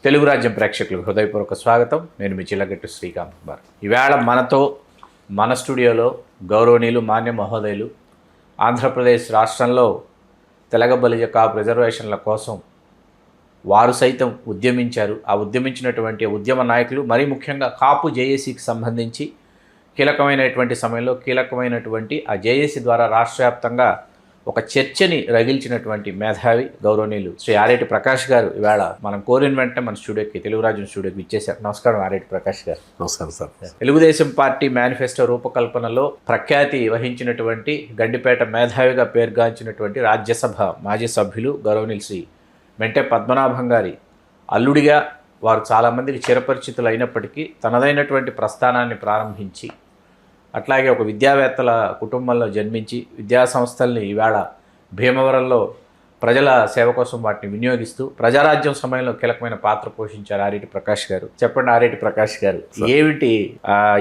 తెలుగు రాజ్యం ప్రేక్షకులకు హృదయపూర్వక స్వాగతం. నేను మీ చిల్లగట్టు శ్రీకాంత్ కుమార్. ఈవేళ మనతో మన స్టూడియోలో గౌరవనీయులు మాన్య మహోదయులు ఆంధ్రప్రదేశ్ రాష్ట్రంలో తెలగ బలిజ కాపు రిజర్వేషన్ల కోసం వారు సైతం ఉద్యమించారు. ఆ ఉద్యమించినటువంటి ఉద్యమ నాయకులు మరీ ముఖ్యంగా కాపు జేఏసీకి సంబంధించి కీలకమైనటువంటి సమయంలో కీలకమైనటువంటి ఆ జేఏసీ ద్వారా రాష్ట్ర వ్యాప్తంగా ఒక చర్చని రగిల్చినటువంటి మేధావి గౌరవనీయులు శ్రీ ఆరేటి ప్రకాష్ గారు ఇవాళ మనం కోరిన వెంటనే మన స్టూడియోకి తెలుగు రాజ్యం స్టూడియోకి ఇచ్చేశారు. నమస్కారం ఆరేటి ప్రకాష్ గారు. నమస్కారం సార్. తెలుగుదేశం పార్టీ మేనిఫెస్టో రూపకల్పనలో ప్రఖ్యాతి వహించినటువంటి గండిపేట మేధావిగా పేరుగాంచినటువంటి రాజ్యసభ మాజీ సభ్యులు గౌరవనీయులు శ్రీ మెంటే పద్మనాభం గారి అల్లుడిగా వారు చాలామందికి చిరపరిచితులు అయినప్పటికీ తనదైనటువంటి ప్రస్థానాన్ని ప్రారంభించి అట్లాగే ఒక విద్యావేత్తల కుటుంబంలో జన్మించి విద్యా సంస్థల్ని ఈవేళ భీమవరంలో ప్రజల సేవ కోసం వాటిని వినియోగిస్తూ ప్రజారాజ్యం సమయంలో కీలకమైన పాత్ర పోషించారు ఆరేటి ప్రకాష్ గారు. చెప్పండి ఆరేటి ప్రకాష్ గారు, ఏమిటి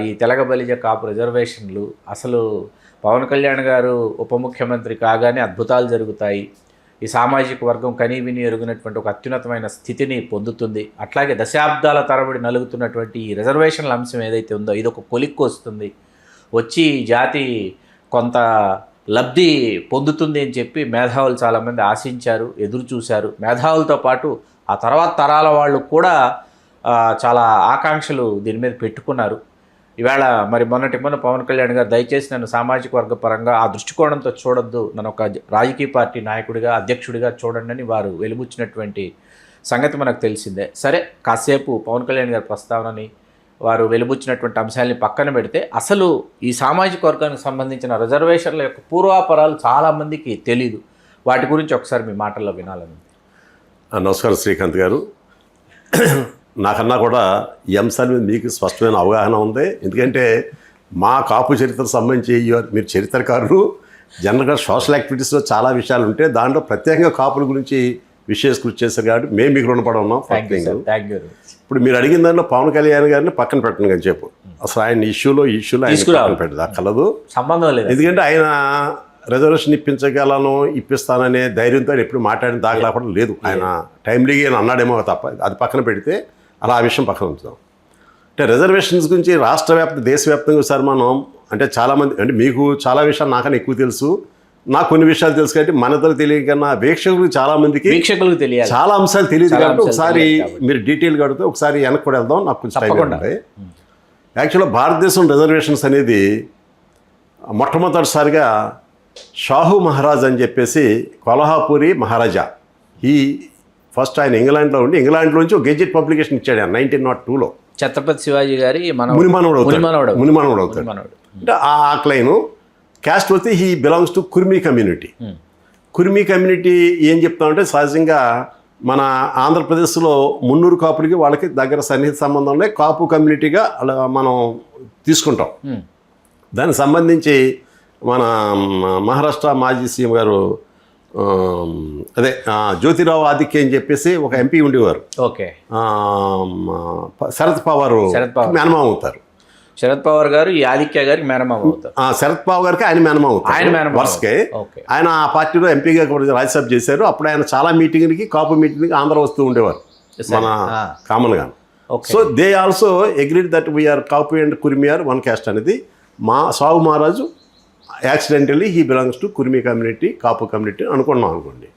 ఈ తెలగ బలిజ కాపు రిజర్వేషన్లు? అసలు పవన్ కళ్యాణ్ గారు ఉప ముఖ్యమంత్రి కాగానే అద్భుతాలు జరుగుతాయి, ఈ సామాజిక వర్గం కనీవిని ఎరుగునటువంటి ఒక అత్యున్నతమైన స్థితిని పొందుతుంది, అట్లాగే దశాబ్దాల తరబడి నలుగుతున్నటువంటి ఈ రిజర్వేషన్ల అంశం ఏదైతే ఉందో ఇది ఒక కొలిక్కి వస్తుంది, వచ్చి జాతి కొంత లబ్ధి పొందుతుంది అని చెప్పి మేధావులు చాలామంది ఆశించారు, ఎదురు చూశారు. మేధావులతో పాటు ఆ తర్వాత తరాల వాళ్ళు కూడా చాలా ఆకాంక్షలు దీని మీద పెట్టుకున్నారు. ఈవేళ మరి మొన్న పవన్ కళ్యాణ్ గారు దయచేసి నన్ను సామాజిక వర్గ పరంగా ఆ దృష్టికోణంతో చూడొద్దు, నన్ను ఒక రాజకీయ పార్టీ నాయకుడిగా అధ్యక్షుడిగా చూడండి అని వారు వెలుబుచ్చినటువంటి సంగతి మనకు తెలిసిందే. సరే, కాసేపు పవన్ కళ్యాణ్ గారి ప్రస్తావనని వారు వెలుబుచ్చినటువంటి అంశాలని పక్కన పెడితే అసలు ఈ సామాజిక వర్గానికి సంబంధించిన రిజర్వేషన్ల యొక్క పూర్వాపరాలు చాలామందికి తెలీదు. వాటి గురించి ఒకసారి మీ మాటల్లో వినాలని. నమస్కారం శ్రీకాంత్ గారు. నాకన్నా కూడా ఈ అంశాల మీద మీకు స్పష్టమైన అవగాహన ఉంది. ఎందుకంటే మా కాపు చరిత్రకు సంబంధించి మీరు చరిత్రకారులు, జనరల్గా సోషల్ యాక్టివిటీస్లో చాలా విషయాలు ఉంటే దాంట్లో ప్రత్యేకంగా కాపుల గురించి విశేష కృషి చేశారు కాబట్టి మేము మీకు రుణపడి ఉన్నాం. ఇప్పుడు మీరు అడిగిన దాంట్లో పవన్ కళ్యాణ్ గారిని పక్కన పెట్టండి అని చెప్పు. అసలు ఆయన ఇష్యూలో ఆయన పక్కన పెట్టదు, కలదు, సంబంధం లేదు. ఎందుకంటే ఆయన రిజర్వేషన్ ఇప్పిస్తాననే ధైర్యంతో ఎప్పుడు మాట్లాడిన దాఖలా కూడా లేదు. ఆయన టైమ్లీగా అన్నాడేమో తప్ప అది పక్కన పెడితే అలా ఆ విషయం పక్కన ఉంచుతాం. అంటే రిజర్వేషన్స్ గురించి దేశవ్యాప్తంగా సార్ మనం అంటే చాలామంది అంటే మీకు చాలా విషయాలు నాకన్నా ఎక్కువ తెలుసు, నాకు కొన్ని విషయాలు తెలుసు కాబట్టి మనతో తెలియకన్నా వీక్షకులకు చాలామందికి తెలియాలి, చాలా అంశాలు తెలియదు కాబట్టి ఒకసారి మీరు డీటెయిల్గా అడిగితే ఒకసారి వెనక్కి కూడా వెళ్దాం. నాకు కొంచెం టైం ఉంటాయి. యాక్చువల్గా భారతదేశం రిజర్వేషన్స్ అనేది మొట్టమొదటిసారిగా షాహు మహారాజ్ అని చెప్పేసి కొల్హాపూరి మహారాజా ఈ ఫస్ట్ ఆయన ఇంగ్లాండ్లో ఉండి ఇంగ్లాండ్లోంచి ఒక గెజెట్ పబ్లికేషన్ ఇచ్చాడు ఆయన 1902లో. ఛత్రపతి శివాజీ గారి మునిమనవుడు అవుతాడు. అంటే ఆ క్లైను క్యాస్ట్ వస్తే he belongs to Kurmi community. Kurmi community ఏం చెప్తామంటే సహజంగా మన ఆంధ్రప్రదేశ్లో మున్నూరు కాపులకి వాళ్ళకి దగ్గర సన్నిహిత సంబంధంలో కాపు కమ్యూనిటీగా మనం తీసుకుంటాం. దానికి సంబంధించి మన మహారాష్ట్ర మాజీ సీఎం గారు అదే జ్యోతిరావు ఆదిత్య అని చెప్పేసి ఒక ఎంపీ ఉండేవారు. ఓకే, శరద్ పవార్ మేనమామ అవుతారు. శరద్ పవార్ గారు ఈ ఆదిత్య గారికి మేనమామ అవుతారు. శరద్ పవార్ గారికి ఆయన మేనమామ అవుతారు వరుసకే. ఆయన ఆ పార్టీలో ఎంపీగా రాజ్యసభ చేశారు. అప్పుడు ఆయన చాలా మీటింగ్కి కాపు మీటింగ్కి ఆంధ్ర వస్తూ ఉండేవారు మన కామన్గా. So they also agreed that we are Kapu and Kurmi are one caste అనేది. మా Sahu Maharaju accidentally he belongs to Kurmi community, Kapu community అనుకున్నాం అనుకోండి.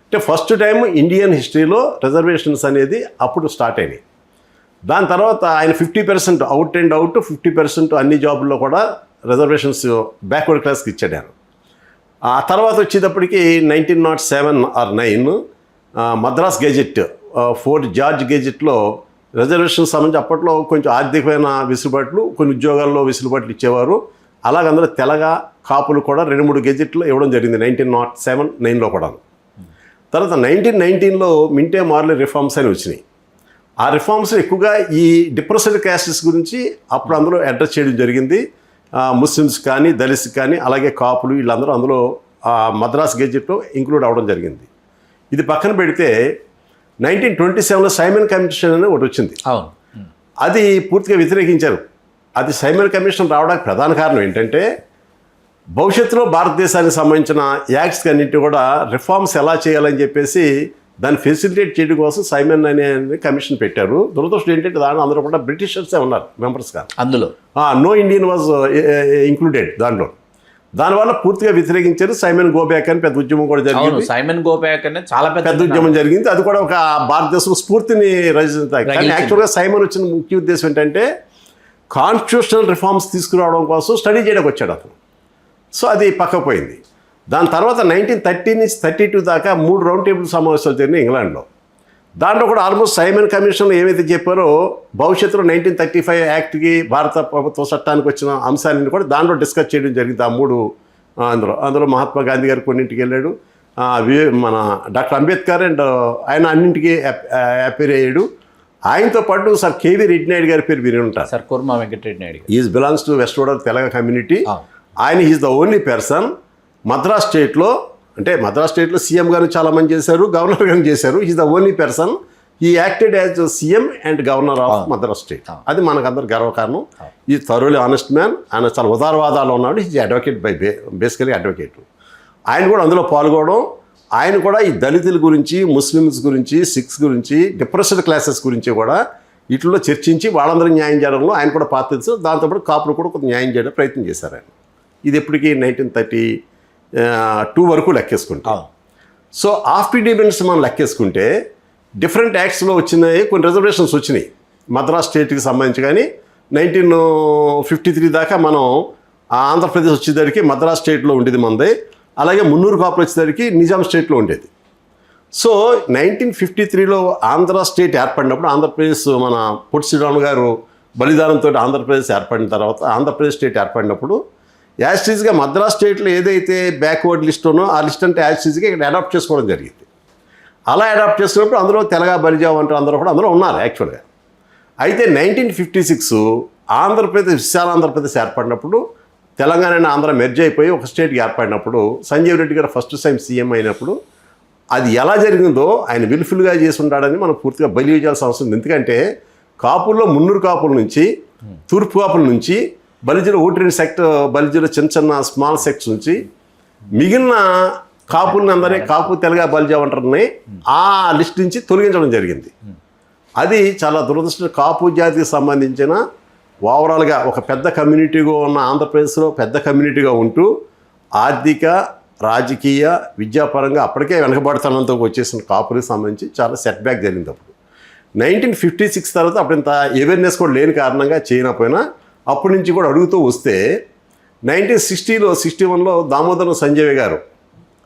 అంటే ఫస్ట్ టైం ఇండియన్ హిస్టరీలో రిజర్వేషన్స్ అనేది అప్పుడు స్టార్ట్ అయినాయి. దాని తర్వాత ఆయన 50% అవుట్ అండ్ అవుట్ 50% అన్ని జాబుల్లో కూడా రిజర్వేషన్స్ బ్యాక్వర్డ్ క్లాస్కి ఇచ్చాడు ఆయన. ఆ తర్వాత వచ్చేటప్పటికి 1907 or 9 మద్రాస్ గెజెట్ 4 జార్జ్ గెజెట్లో రిజర్వేషన్ సంబంధించి అప్పట్లో కొంచెం ఆర్థికమైన వెసులుబాట్లు, కొన్ని ఉద్యోగాల్లో వెసులుబాట్లు ఇచ్చేవారు. అలాగ అందులో తెలగ కాపులు కూడా 2-3 గెజెట్లు ఇవ్వడం జరిగింది 1907, 9లో కూడా. తర్వాత 1919లో మింటే మార్లే రిఫార్మ్స్ అని వచ్చినాయి. ఆ రిఫార్మ్స్ ఎక్కువగా ఈ డిప్రెస్డ్ క్యాస్టెస్ గురించి అప్పుడు అందులో అడ్రస్ చేయడం జరిగింది. ముస్లిమ్స్ కానీ దళిత్స్ కానీ అలాగే కాపులు వీళ్ళందరూ అందులో మద్రాస్ గెజెట్లో ఇంక్లూడ్ అవ్వడం జరిగింది. ఇది పక్కన పెడితే 1927లో సైమన్ కమిషన్ అని ఒకటి వచ్చింది. అది పూర్తిగా వ్యతిరేకించారు. అది సైమన్ కమిషన్ రావడానికి ప్రధాన కారణం ఏంటంటే భవిష్యత్తులో భారతదేశానికి సంబంధించిన యాక్ట్స్ అన్నింటి కూడా రిఫార్మ్స్ ఎలా చేయాలని చెప్పేసి దాన్ని ఫెసిలిటేట్ చేయడం కోసం సైమన్ అనే కమిషన్ పెట్టారు. దురదృష్టం ఏంటంటే దాంట్లో అందరూ కూడా బ్రిటిషర్సే ఉన్నారు మెంబర్స్గా. అందులో నో ఇండియన్ వాజ్ ఇంక్లూడెడ్ దాంట్లో. దానివల్ల పూర్తిగా వ్యతిరేకించారు. సైమన్ గో బ్యాక్ అని పెద్ద ఉద్యమం కూడా జరిగింది. సైమన్ గో బ్యాక్ అనేది చాలా పెద్ద ఉద్యమం జరిగింది. అది కూడా ఒక భారతదేశం స్ఫూర్తిని రచిస్తాయి. కానీ యాక్చువల్గా సైమన్ వచ్చిన ముఖ్య ఉద్దేశం ఏంటంటే కాన్స్టిట్యూషనల్ రిఫార్మ్స్ తీసుకురావడం కోసం స్టడీ చేయడానికి వచ్చాడు అతను. సో అది పక్కపోయింది. దాని తర్వాత 1930 నుంచి 32 దాకా 3 రౌండ్ టేబుల్ సమావేశాలు జరిగినాయి ఇంగ్లాండ్లో. దాంట్లో కూడా ఆల్మోస్ట్ సైమన్ కమిషన్లో ఏమైతే చెప్పారో భవిష్యత్తులో 1935 యాక్ట్కి భారత ప్రభుత్వ చట్టానికి వచ్చిన అంశాలను కూడా దాంట్లో డిస్కస్ చేయడం జరిగింది. ఆ 3 అందులో మహాత్మా గాంధీ గారు కొన్నింటికి వెళ్ళాడు, మన డాక్టర్ అంబేద్కర్ అండ్ ఆయన అన్నింటికి అపీర్ అయ్యాడు. ఆయనతో పాటు సార్ కేవీ రెడ్డి నాయుడు గారి పేరు విని ఉంటారు. Sir Kurma Venkatareddy Naidu is belongs to West Godavari Telangana community. ఆయన is the only person Madras స్టేట్లో, అంటే మద్రాస్ స్టేట్లో సీఎం గారు చాలామంది చేశారు, గవర్నర్ గారు చేశారు. ఈజ్ ద ఓన్లీ పర్సన్ ఈ acted as CM and governor of Madras state. అది మనకందరు గర్వకారణం. ఈ థరోలీ ఆనెస్ట్ మ్యాన్. ఆయన చాలా ఉదారవాదాలు ఉన్నాడు. Is advocate by basically advocate. ఆయన కూడా అందులో పాల్గొనడం, ఆయన కూడా ఈ దళితుల గురించి, ముస్లిమ్స్ గురించి, సిఖ్స్ గురించి, డిప్రెస్డ్ క్లాసెస్ గురించి కూడా వీటిలో చర్చించి వాళ్ళందరికీ న్యాయం చేయడంలో ఆయన కూడా పాత్ర తెలుసు. దాంతోపాటు కాపులు కూడా కొంత న్యాయం చేయడం ప్రయత్నం చేశారు ఆయన. ఇది ఎప్పటికీ 1932 వరకు లెక్కేసుకుంటాం. సో ఆఫ్టర్ డిపెండెన్స్ మనం లెక్కేసుకుంటే డిఫరెంట్ యాక్ట్స్లో వచ్చినాయి, కొన్ని రిజర్వేషన్స్ వచ్చినాయి మద్రాస్ స్టేట్కి సంబంధించి. కానీ 1953 దాకా మనం ఆంధ్రప్రదేశ్ వచ్చేసరికి మద్రాస్ స్టేట్లో ఉండేది మనది. అలాగే మున్నూరు కాపులు వచ్చేసరికి నిజాం స్టేట్లో ఉండేది. సో 1953లో ఆంధ్ర స్టేట్ ఏర్పడినప్పుడు, ఆంధ్రప్రదేశ్ మన పొట్టి శ్రీరామ్ గారు బలిదానంతో ఆంధ్రప్రదేశ్ ఏర్పడిన తర్వాత ఆంధ్రప్రదేశ్ స్టేట్ ఏర్పడినప్పుడు యాస్టీజ్గా మద్రాస్ స్టేట్లో ఏదైతే బ్యాక్వర్డ్ లిస్ట్ ఉన్నో ఆ లిస్ట్ అంటే యాస్టీజ్గా ఇక్కడ అడాప్ట్ చేసుకోవడం జరిగింది. అలా అడాప్ట్ చేసుకున్నప్పుడు అందులో తెలగా బలిజావు అంటారు, అందరూ కూడా అందులో ఉన్నారు యాక్చువల్గా. అయితే 1956 ఆంధ్రప్రదేశ్, విశాల ఆంధ్రప్రదేశ్ ఏర్పడినప్పుడు తెలంగాణ అండ్ ఆంధ్ర మెర్జ్ అయిపోయి ఒక స్టేట్కి ఏర్పడినప్పుడు సంజీవ్ రెడ్డి గారు ఫస్ట్ టైం సీఎం అయినప్పుడు అది ఎలా జరిగిందో ఆయన విల్ఫుల్గా చేసి ఉంటాడని మనం పూర్తిగా బలి చేయాల్సిన అవసరం ఉంది. ఎందుకంటే కాపుల్లో మున్నూరు కాపుల నుంచి, తూర్పు కాపుల నుంచి, బలిజీలో 1-2 సెక్టర్, బలిజీలో చిన్న చిన్న స్మాల్ సెక్ట్స్ నుంచి మిగిలిన కాపుల్ని అందరినీ కాపు తెలగా బలిజా అంటారని ఆ లిస్ట్ నుంచి తొలగించడం జరిగింది. అది చాలా దురదృష్టం. కాపు జాతికి సంబంధించిన ఓవరాల్గా ఒక పెద్ద కమ్యూనిటీగా ఉన్న ఆంధ్రప్రదేశ్లో పెద్ద కమ్యూనిటీగా ఉంటూ ఆర్థిక, రాజకీయ, విద్యాపరంగా అప్పటికే వెనకబడతనంతో వచ్చేసిన కాపులకు సంబంధించి చాలా సెట్ బ్యాక్ జరిగింది. అప్పుడు 1956 తర్వాత అప్పుడు ఇంత అవేర్నెస్ కూడా లేని కారణంగా చేయకపోయినా అప్పటి నుంచి కూడా అడుగుతూ వస్తే 1960లో 61లో దామోదరం సంజయ్ గారు,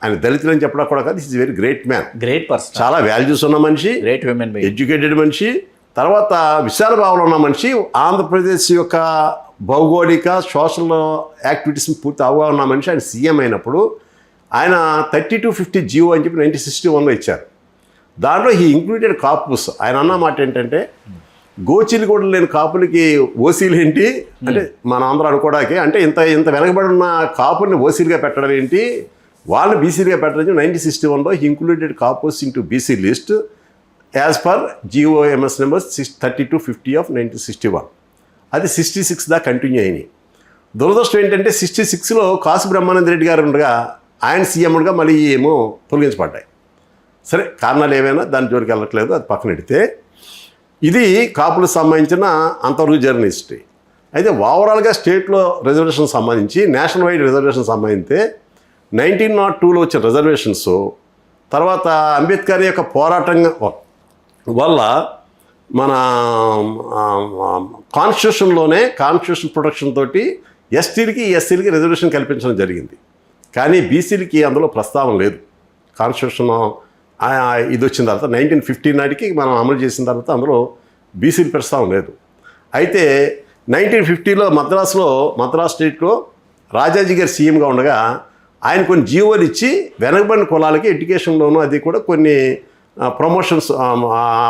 ఆయన దళితులని చెప్పడం కూడా కాదు, is very great man, great person, చాలా వాల్యూస్ ఉన్న మనిషి, గ్రేట్ విమెన్, ఎడ్యుకేటెడ్ మనిషి, తర్వాత విశాల భావంలో ఉన్న మనిషి, ఆంధ్రప్రదేశ్ యొక్క భౌగోళిక సోషల్ యాక్టివిటీస్ పూర్తి అవగాహన ఉన్న మనిషి. ఆయన సీఎం అయినప్పుడు ఆయన 3250 జీవో అని చెప్పి 1961లో ఇచ్చారు. దాంట్లో ఈ ఇంక్లూడెడ్ కాపుస్. ఆయన అన్న మాట ఏంటంటే గోచీలు కూడా లేని కాపులకి ఓసీలు ఏంటి అంటే మన ఆంధ్ర అనుకోవడానికి, అంటే ఇంత వెనకబడి ఉన్న కాపుల్ని ఓసీలుగా పెట్టడం ఏంటి, వాళ్ళని బీసీలుగా పెట్టడం. 1961లో ఈ included Kapus into BC list as per GOMS number 3250 of 1961. అది 66 దాకా కంటిన్యూ అయినాయి. దురదృష్టం ఏంటంటే 66లో కాసు బ్రహ్మానంద రెడ్డి గారు ఉండగా ఆయన సీఎంగా మళ్ళీ ఏమో తొలగించబడ్డాయి. సరే, కారణాలు ఏమైనా దాని జోలికి వెళ్ళట్లేదు, అది పక్కన పెడితే ఇది కాపులకు సంబంధించిన అంతవరకు జరిగిన హిస్టరీ. అయితే ఓవరాల్గా స్టేట్లో రిజర్వేషన్ సంబంధించి, నేషనల్ వైడ్ రిజర్వేషన్ సంబంధించి 1902లో వచ్చిన రిజర్వేషన్స్ తర్వాత అంబేద్కర్ యొక్క పోరాటం వల్ల మన కాన్స్టిట్యూషన్ ప్రొటెక్షన్ తోటి ఎస్టీలకి, ఎస్సీలకి రిజర్వేషన్ కల్పించడం జరిగింది. కానీ బీసీలకి అందులో ప్రస్తావన లేదు. కాన్స్టిట్యూషన్ ఇది వచ్చిన తర్వాత 1950 నాటికి మనం అమలు చేసిన తర్వాత అందులో బీసీల ప్రస్తావన లేదు. అయితే 1950లో మద్రాస్ స్టేట్లో రాజాజీ గారు సీఎంగా ఉండగా ఆయన కొన్ని జీవోలు ఇచ్చి వెనకబడిన కులాలకి ఎడ్యుకేషన్లోనూ అది కూడా కొన్ని ప్రమోషన్స్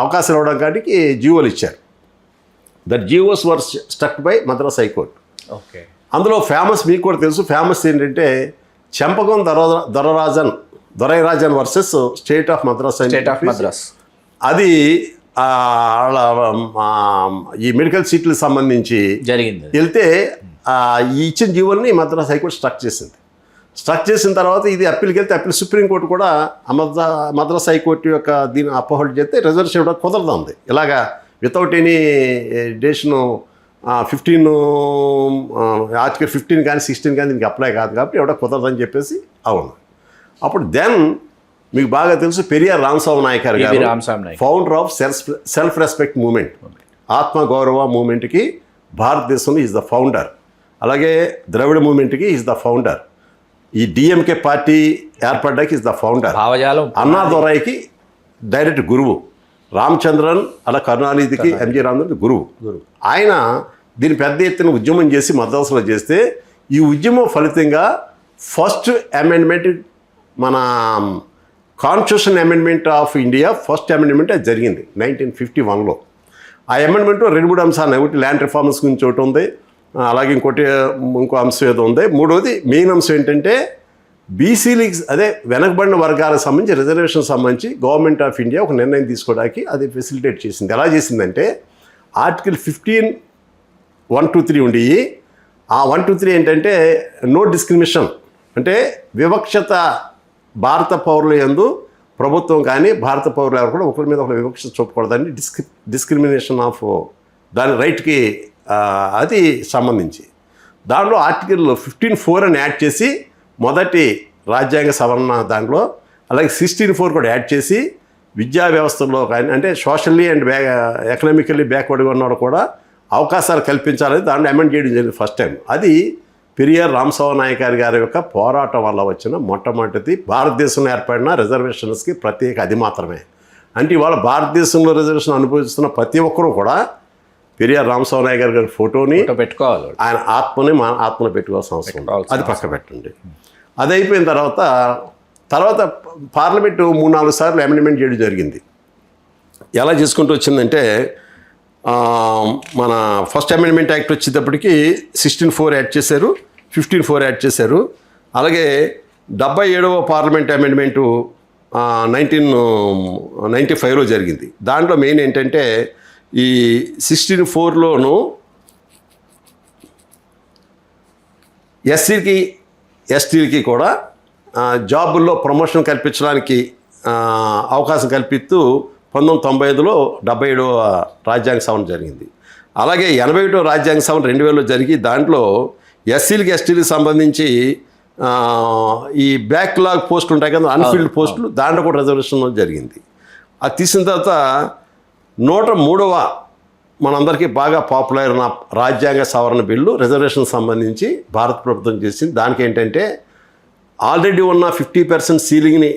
అవకాశాలు ఇవ్వడం కాటికి జీవోలు ఇచ్చారు. That GOs were struck by Madras high court. Okay. అందులో ఫేమస్, మీకు కూడా తెలుసు, ఫేమస్ ఏంటంటే Champakam Dorairajan versus state of Madras. అది ఈ మెడికల్ సీట్లకు సంబంధించి జరిగింది. వెళ్తే ఈ ఇచ్చిన జీవోల్ని మద్రాస్ హైకోర్టు స్ట్రక్ చేసింది. స్ట్రక్ చేసిన తర్వాత ఇది అప్పీల్కి వెళ్తే అప్పీల్ సుప్రీంకోర్టు కూడా మద్రాస్ హైకోర్టు యొక్క దీన్ని అప్హోల్డ్ చేస్తే రిజర్వేషన్ ఇవ్వడం కుదరదు. ఇలాగా వితౌట్ ఎనీ డేషను 15 ఆర్టికల్ 15 కానీ 16 కానీ దీనికి అప్లై కాదు కాబట్టి ఎవడో కుదరదని చెప్పేసి అవును. అప్పుడు దెన్ మీకు బాగా తెలుసు Periyar Ramaswamy Naicker garu founder of self respect movement, ఆత్మగౌరవ మూమెంట్కి భారతదేశంలో ఈజ్ ద ఫౌండర్. అలాగే ద్రవిడ మూమెంట్కి ఈజ్ ద ఫౌండర్. ఈ డిఎంకే పార్టీ ఏర్పడ్డానికి ఈజ్ ద ఫౌండర్. అన్నాదురైకి డైరెక్ట్ గురువు. రామచంద్రన్ అలా కరుణానిధికి ఎంజి రామచంద్రన్ గురువు. ఆయన దీన్ని పెద్ద ఎత్తున ఉద్యమం చేసి మద్రాసులో చేస్తే ఈ ఉద్యమం ఫలితంగా ఫస్ట్ అమెండ్మెంట్ మన constitution amendment of India first amendment అది జరిగింది 1951లో. ఆ అమెండ్మెంట్లో 2-3 అంశాలు. ఒకటి ల్యాండ్ రిఫార్మ్స్ గురించి ఒకటి ఉంది, అలాగే ఇంకో అంశం ఏదో ఉంది. మూడోది మెయిన్ అంశం ఏంటంటే బీసీలకి అదే వెనకబడిన వర్గాలకు సంబంధించి రిజర్వేషన్ సంబంధించి గవర్నమెంట్ ఆఫ్ ఇండియా ఒక నిర్ణయం తీసుకోవడానికి అది ఫెసిలిటేట్ చేసింది. ఎలా చేసిందంటే ఆర్టికల్ 15(1-3) ఉండి ఆ 1-3 ఏంటంటే నో డిస్క్రిమినేషన్, అంటే వివక్షత భారత పౌరుల యందు ప్రభుత్వం కానీ భారత పౌరులు ఎవరు కూడా ఒకరి మీద ఒకరి వివక్షత చూపకూడదని డిస్క్రిమినేషన్ ఆఫ్ దాని రైట్కి అది సంబంధించి దాంట్లో ఆర్టికల్ 15(4) అని యాడ్ చేసి మొదటి రాజ్యాంగ సవరణ దాంట్లో, అలాగే 16(4) కూడా యాడ్ చేసి విద్యా వ్యవస్థలో కానీ అంటే సోషల్లీ అండ్ ఎకనామికల్లీ బ్యాక్వర్డ్గా ఉన్నవాడు కూడా అవకాశాలు కల్పించాలని దాంట్లో అమెండ్ చేయడం జరిగింది ఫస్ట్ టైం. అది పెరియార్ రామస్వామి నాయకర్ గారి యొక్క పోరాటం వల్ల వచ్చిన మొట్టమొదటిది భారతదేశంలో ఏర్పడిన రిజర్వేషన్స్కి ప్రత్యేక అది మాత్రమే. అంటే ఇవాళ భారతదేశంలో రిజర్వేషన్ అనుభవిస్తున్న ప్రతి ఒక్కరూ కూడా పెరియార్ రామస్వామి నాయకర్ గారి ఫోటోని పెట్టుకోవాలి, ఆయన ఆత్మను పెట్టుకోవాల్సిన అవసరం. అది పక్క పెట్టండి. అది అయిపోయిన తర్వాత పార్లమెంటు 3-4 సార్లు అమెండ్మెంట్ చేయడం జరిగింది. ఎలా చేసుకుంటూ వచ్చిందంటే మన ఫస్ట్ అమెండ్మెంట్ యాక్ట్ వచ్చేటప్పటికి 16(4) యాడ్ చేశారు, 15(4) యాడ్ చేశారు. అలాగే 77వ పార్లమెంట్ అమెండ్మెంటు 1995లో జరిగింది. దాంట్లో మెయిన్ ఏంటంటే ఈ 16(4)లోను ఎస్సీకి ఎస్టీలకి కూడా జాబుల్లో ప్రమోషన్ కల్పించడానికి అవకాశం కల్పిస్తూ 1995లో 77వ రాజ్యాంగ సవరణ జరిగింది. అలాగే 81వ రాజ్యాంగ సవరణ 2000లో జరిగి దాంట్లో ఎస్సీలకి ఎస్టీలకు సంబంధించి ఈ బ్యాక్లాగ్ పోస్టులు ఉంటాయి కదా, అన్ఫిల్డ్ పోస్టులు, దాంట్లో కూడా రిజర్వేషన్ జరిగింది. అది తీసిన తర్వాత 103వ మనందరికీ బాగా పాపులర్ అయిన రాజ్యాంగ సవరణ బిల్లు రిజర్వేషన్ సంబంధించి భారత ప్రభుత్వం చేసింది. దానికి ఏంటంటే ఆల్రెడీ ఉన్న 50% సీలింగ్ని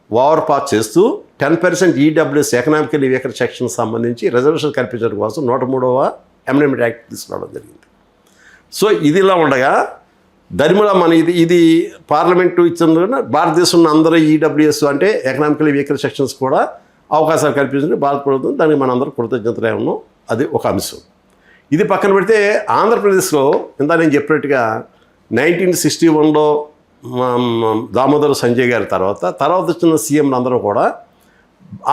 ఓవర్ పాస్ చేస్తూ 10% ఈడబ్ల్యూఎస్ ఎకనామికల్లీ వీకర్ సెక్షన్ సంబంధించి రిజర్వేషన్ కల్పించడం కోసం 103వ అమెండ్మెంట్ యాక్ట్ తీసుకురావడం జరిగింది. సో ఇది ఇలా ఉండగా దరిమిలా మన ఇది పార్లమెంటు ఇచ్చిన భారతదేశంలో అందరూ ఈడబ్ల్యూఎస్ అంటే ఎకనామికల్లీ వీకర్ సెక్షన్స్ కూడా అవకాశాలు కల్పించండి భారత ప్రభుత్వం, దానికి మనందరూ కృతజ్ఞతలే ఉన్నాం. అది ఒక అంశం. ఇది పక్కన పెడితే ఆంధ్రప్రదేశ్లో ఇందా నేను చెప్పినట్టుగా 1961లో దామోదర్ సంజయ్ గారి తర్వాత వచ్చిన సీఎంలు అందరూ కూడా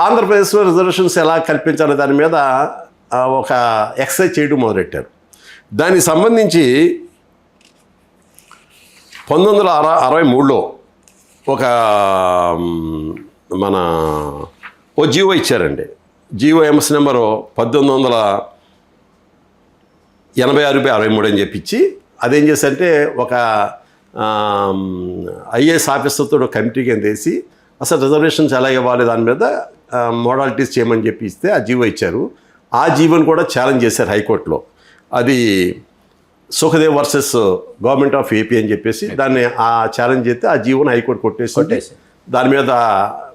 ఆంధ్రప్రదేశ్లో రిజర్వేషన్స్ ఎలా కల్పించాలి దాని మీద ఒక ఎక్సర్సైజ్ చేయడం మొదలెట్టారు. దానికి సంబంధించి 1963లో ఒక మన ఓ జీవో ఇచ్చారండి. జీవో ఎంఎస్ నెంబరు 1986/63 అని చెప్పించి అదేం చేశారంటే ఒక ఐఏఎస్ ఆఫీసర్తో కమిటీ కింద వేసి అసలు రిజర్వేషన్స్ ఎలా ఇవ్వాలి దాని మీద మోడాలిటీస్ చేయమని చెప్పి ఇస్తే ఆ జీవో ఇచ్చారు. ఆ జీవోని కూడా ఛాలెంజ్ చేశారు హైకోర్టులో. అది Sukhdev versus government of AP అని చెప్పేసి దాన్ని ఆ ఛాలెంజ్ చేస్తే ఆ జీవోని హైకోర్టు కొట్టేసి దాని మీద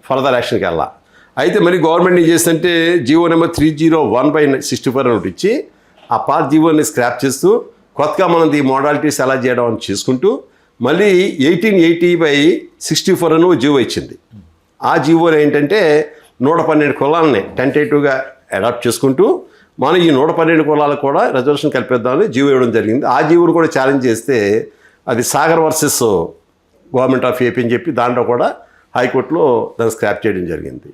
ఫర్దర్ యాక్షన్కి వెళ్ళాలి. అయితే మరి గవర్నమెంట్ ఏం చేస్తుంటే జీవో నెంబర్ 301/64 అని ఒకటి ఇచ్చి ఆ పాత జీవోని స్క్రాప్ చేస్తూ కొత్తగా మనం ఈ మోడాలిటీస్ ఎలా చేయడం అని చేసుకుంటూ మళ్ళీ 1880/64 అని జీవో ఇచ్చింది. ఆ జీవో ఏంటంటే 112 కులాలని టెంటేటివ్గా అడాప్ట్ చేసుకుంటూ మనం ఈ 112 కులాలకు కూడా రిజర్వేషన్ కల్పిద్దామని జీవో ఇవ్వడం జరిగింది. ఆ జీవోని కూడా ఛాలెంజ్ చేస్తే అది Sagar versus government of AP అని చెప్పి దాంట్లో కూడా హైకోర్టులో దాన్ని స్క్రాప్ చేయడం జరిగింది.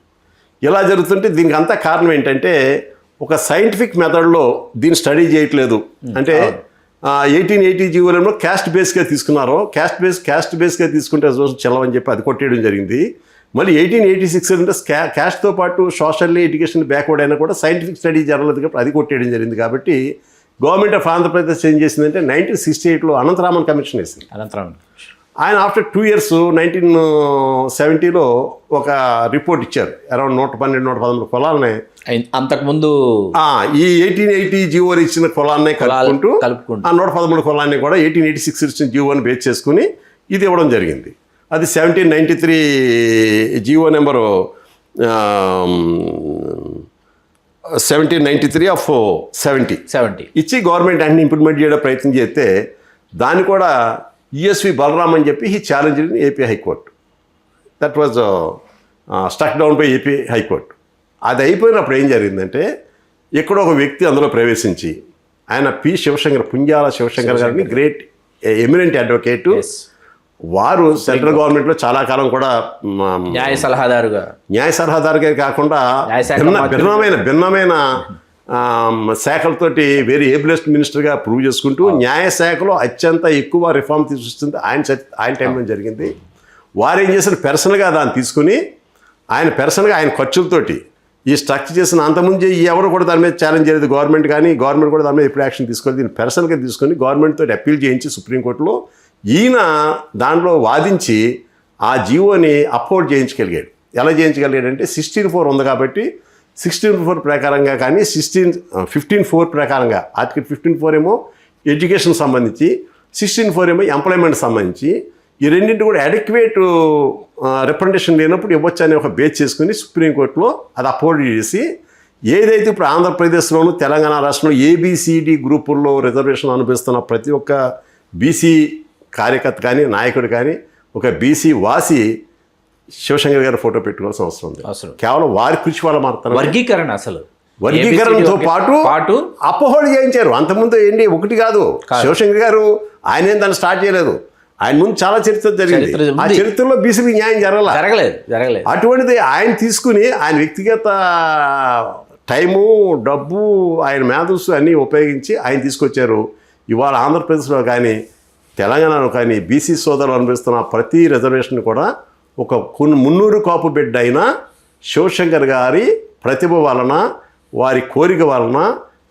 ఇలా జరుగుతుంటే దీనికి అంతా కారణం ఏంటంటే ఒక సైంటిఫిక్ మెథడ్లో దీన్ని స్టడీ చేయట్లేదు. అంటే 1880 జీవోలో క్యాస్ట్ బేస్గా తీసుకున్నారు. క్యాస్ట్ బేస్గా తీసుకుంటే చెల్లవని చెప్పి అది కొట్టేయడం జరిగింది. మళ్ళీ 1886 అంటే క్యాస్ట్తో పాటు సోషల్లీ ఎడ్యుకేషన్ బ్యాక్వర్డ్ అయినా కూడా సైంటిఫిక్ స్టడీ జరగలేదు కాబట్టి అది కొట్టేయడం జరిగింది. కాబట్టి గవర్నమెంట్ ఆఫ్ ఆంధ్రప్రదేశ్ ఏం చేసిందంటే 1968లో అనంతరామన్ కమిషన్ వేసింది. ఆయన ఆఫ్టర్ 2 years 1970లో ఒక రిపోర్ట్ ఇచ్చారు. అరౌండ్ 112-113 కులాలనే అంతకుముందు ఈ 1880 జీవోలు ఇచ్చిన కులాన్నే కలుపుకుంటూ ఆ 113 కులాన్ని కూడా 1886 ఇచ్చిన జీవోని బేస్ చేసుకుని ఇది ఇవ్వడం జరిగింది. అది 1793 జీవో నెంబరు 1793 ఆఫ్ 70 ఇచ్చి గవర్నమెంట్ అన్ని ఇంప్లిమెంట్ చేయడం ప్రయత్నం చేస్తే దాన్ని కూడా ఈఎస్వి బలరామ్ అని చెప్పి ఈ challenge in AP high court. That was stuck down by AP high court. అది అయిపోయినప్పుడు ఏం జరిగిందంటే ఇక్కడ ఒక వ్యక్తి అందులో ప్రవేశించి ఆయన పుంజాల శివశంకర్ గారిని గ్రేట్ ఎమినెంట్ అడ్వకేటు. వారు సెంట్రల్ గవర్నమెంట్లో చాలా కాలం కూడా న్యాయ సలహాదారుగా కాకుండా భిన్నమైన శాఖలతోటి వెరీ ఏబులెస్ట్ మినిస్టర్గా ప్రూవ్ చేసుకుంటూ న్యాయశాఖలో అత్యంత ఎక్కువ రిఫార్మ్ తీసుకొస్తుంది ఆయన టైంలో జరిగింది. వారు ఏం చేసిన పర్సనల్గా దాన్ని తీసుకుని ఆయన ఖర్చులతోటి ఈ స్ట్రక్చర్ చేసిన అంతకుముందు ఎవరు కూడా దాని మీద ఛాలెంజ్ చేయలేదు. గవర్నమెంట్ కూడా దాని మీద ఎప్పుడు యాక్షన్ తీసుకోవాలి. దీన్ని పర్సనల్గా తీసుకొని గవర్నమెంట్ తోటి అప్పీల్ చేయించి సుప్రీంకోర్టులో ఈయన దాంట్లో వాదించి ఆ జీవోని అప్హోల్డ్ చేయించగలిగాడు. ఎలా చేయించగలిగాడంటే 16(4) ఉంది కాబట్టి 16(4) ప్రకారంగా కానీ 15(4) ప్రకారంగా ఆర్టికల్ 15(4) ఏమో ఎడ్యుకేషన్ సంబంధించి 16(4) ఏమో ఎంప్లాయ్మెంట్ సంబంధించి ఈ రెండింటి కూడా అడిక్వేట్ రిప్రజెంటేషన్ లేనప్పుడు ఇవ్వచ్చు అనే ఒక బేస్ చేసుకుని సుప్రీంకోర్టులో అది అప్హోల్డ్ చేసి ఏదైతే ఇప్పుడు ఆంధ్రప్రదేశ్లోను తెలంగాణ రాష్ట్రంలో ఏబిసిడి గ్రూపుల్లో రిజర్వేషన్ అనుభవిస్తున్న ప్రతి ఒక్క బీసీ కార్యకర్త కానీ నాయకుడు కానీ ఒక బీసీ వాసి శివశంకర్ గారి ఫోటో పెట్టుకోవాల్సిన అవసరం ఉంది. కేవలం వారి కృషి వల్ల మాత్రం వర్గీకరణతో పాటు అపోహోల్డ్ చేయించారు. అంతకుముందు ఏంటి ఒకటి కాదు, శివశంకర్ గారు ఆయన ఏం దాన్ని స్టార్ట్ చేయలేదు. ఆయన ముందు చాలా చరిత్ర జరిగింది. ఆ చరిత్రలో బీసీకి న్యాయం జరగలేదు. అటువంటిది ఆయన తీసుకుని ఆయన వ్యక్తిగత టైము డబ్బు ఆయన మేధస్సు అన్నీ ఉపయోగించి ఆయన తీసుకొచ్చారు. ఇవాళ ఆంధ్రప్రదేశ్లో కానీ తెలంగాణలో కానీ బీసీ సోదరులు అనుభవిస్తున్న ప్రతి రిజర్వేషన్ కూడా ఒక 300 కాపు బిడ్డ అయిన శివశంకర్ గారి ప్రతిభ వలన, వారి కోరిక వలన,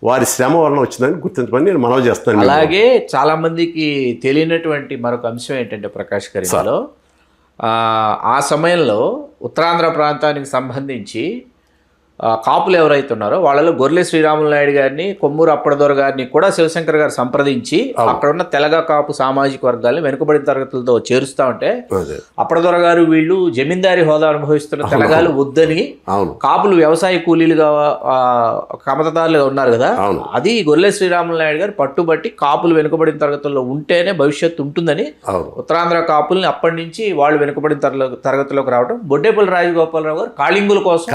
వారి శ్రమ వలన వచ్చిందని గుర్తించమని నేను మనవి చేస్తాను. అలాగే చాలామందికి తెలియనటువంటి మరొక అంశం ఏంటంటే ప్రకాష్ గారిలో ఆ సమయంలో ఉత్తరాంధ్ర ప్రాంతానికి సంబంధించి కాపులు ఎవరైతే ఉన్నారో వాళ్ళలో గొర్రె శ్రీరాములు నాయుడు గారిని, కొమ్మూరు అప్పడదొర గారిని కూడా శివశంకర్ గారు సంప్రదించి అక్కడ ఉన్న తెలగ కాపు సామాజిక వర్గాల్ని వెనుకబడిన తరగతులతో చేరుస్తా ఉంటే అప్పడదొర గారు వీళ్ళు జమీందారీ హోదా అనుభవిస్తున్న తెలగాలు వద్దని కాపులు వ్యవసాయ కూలీలుగా కమతదారులుగా ఉన్నారు కదా, అది గొర్రె శ్రీరాములు నాయుడు గారు పట్టుబట్టి కాపులు వెనుకబడిన తరగతుల్లో ఉంటేనే భవిష్యత్తు ఉంటుందని ఉత్తరాంధ్ర కాపుల్ని అప్పటి నుంచి వాళ్ళు వెనుకబడిన తరగతిలోకి రావడం, బొడ్డేపల్లి రాజగోపాలరావు గారు కాళింగుల కోసం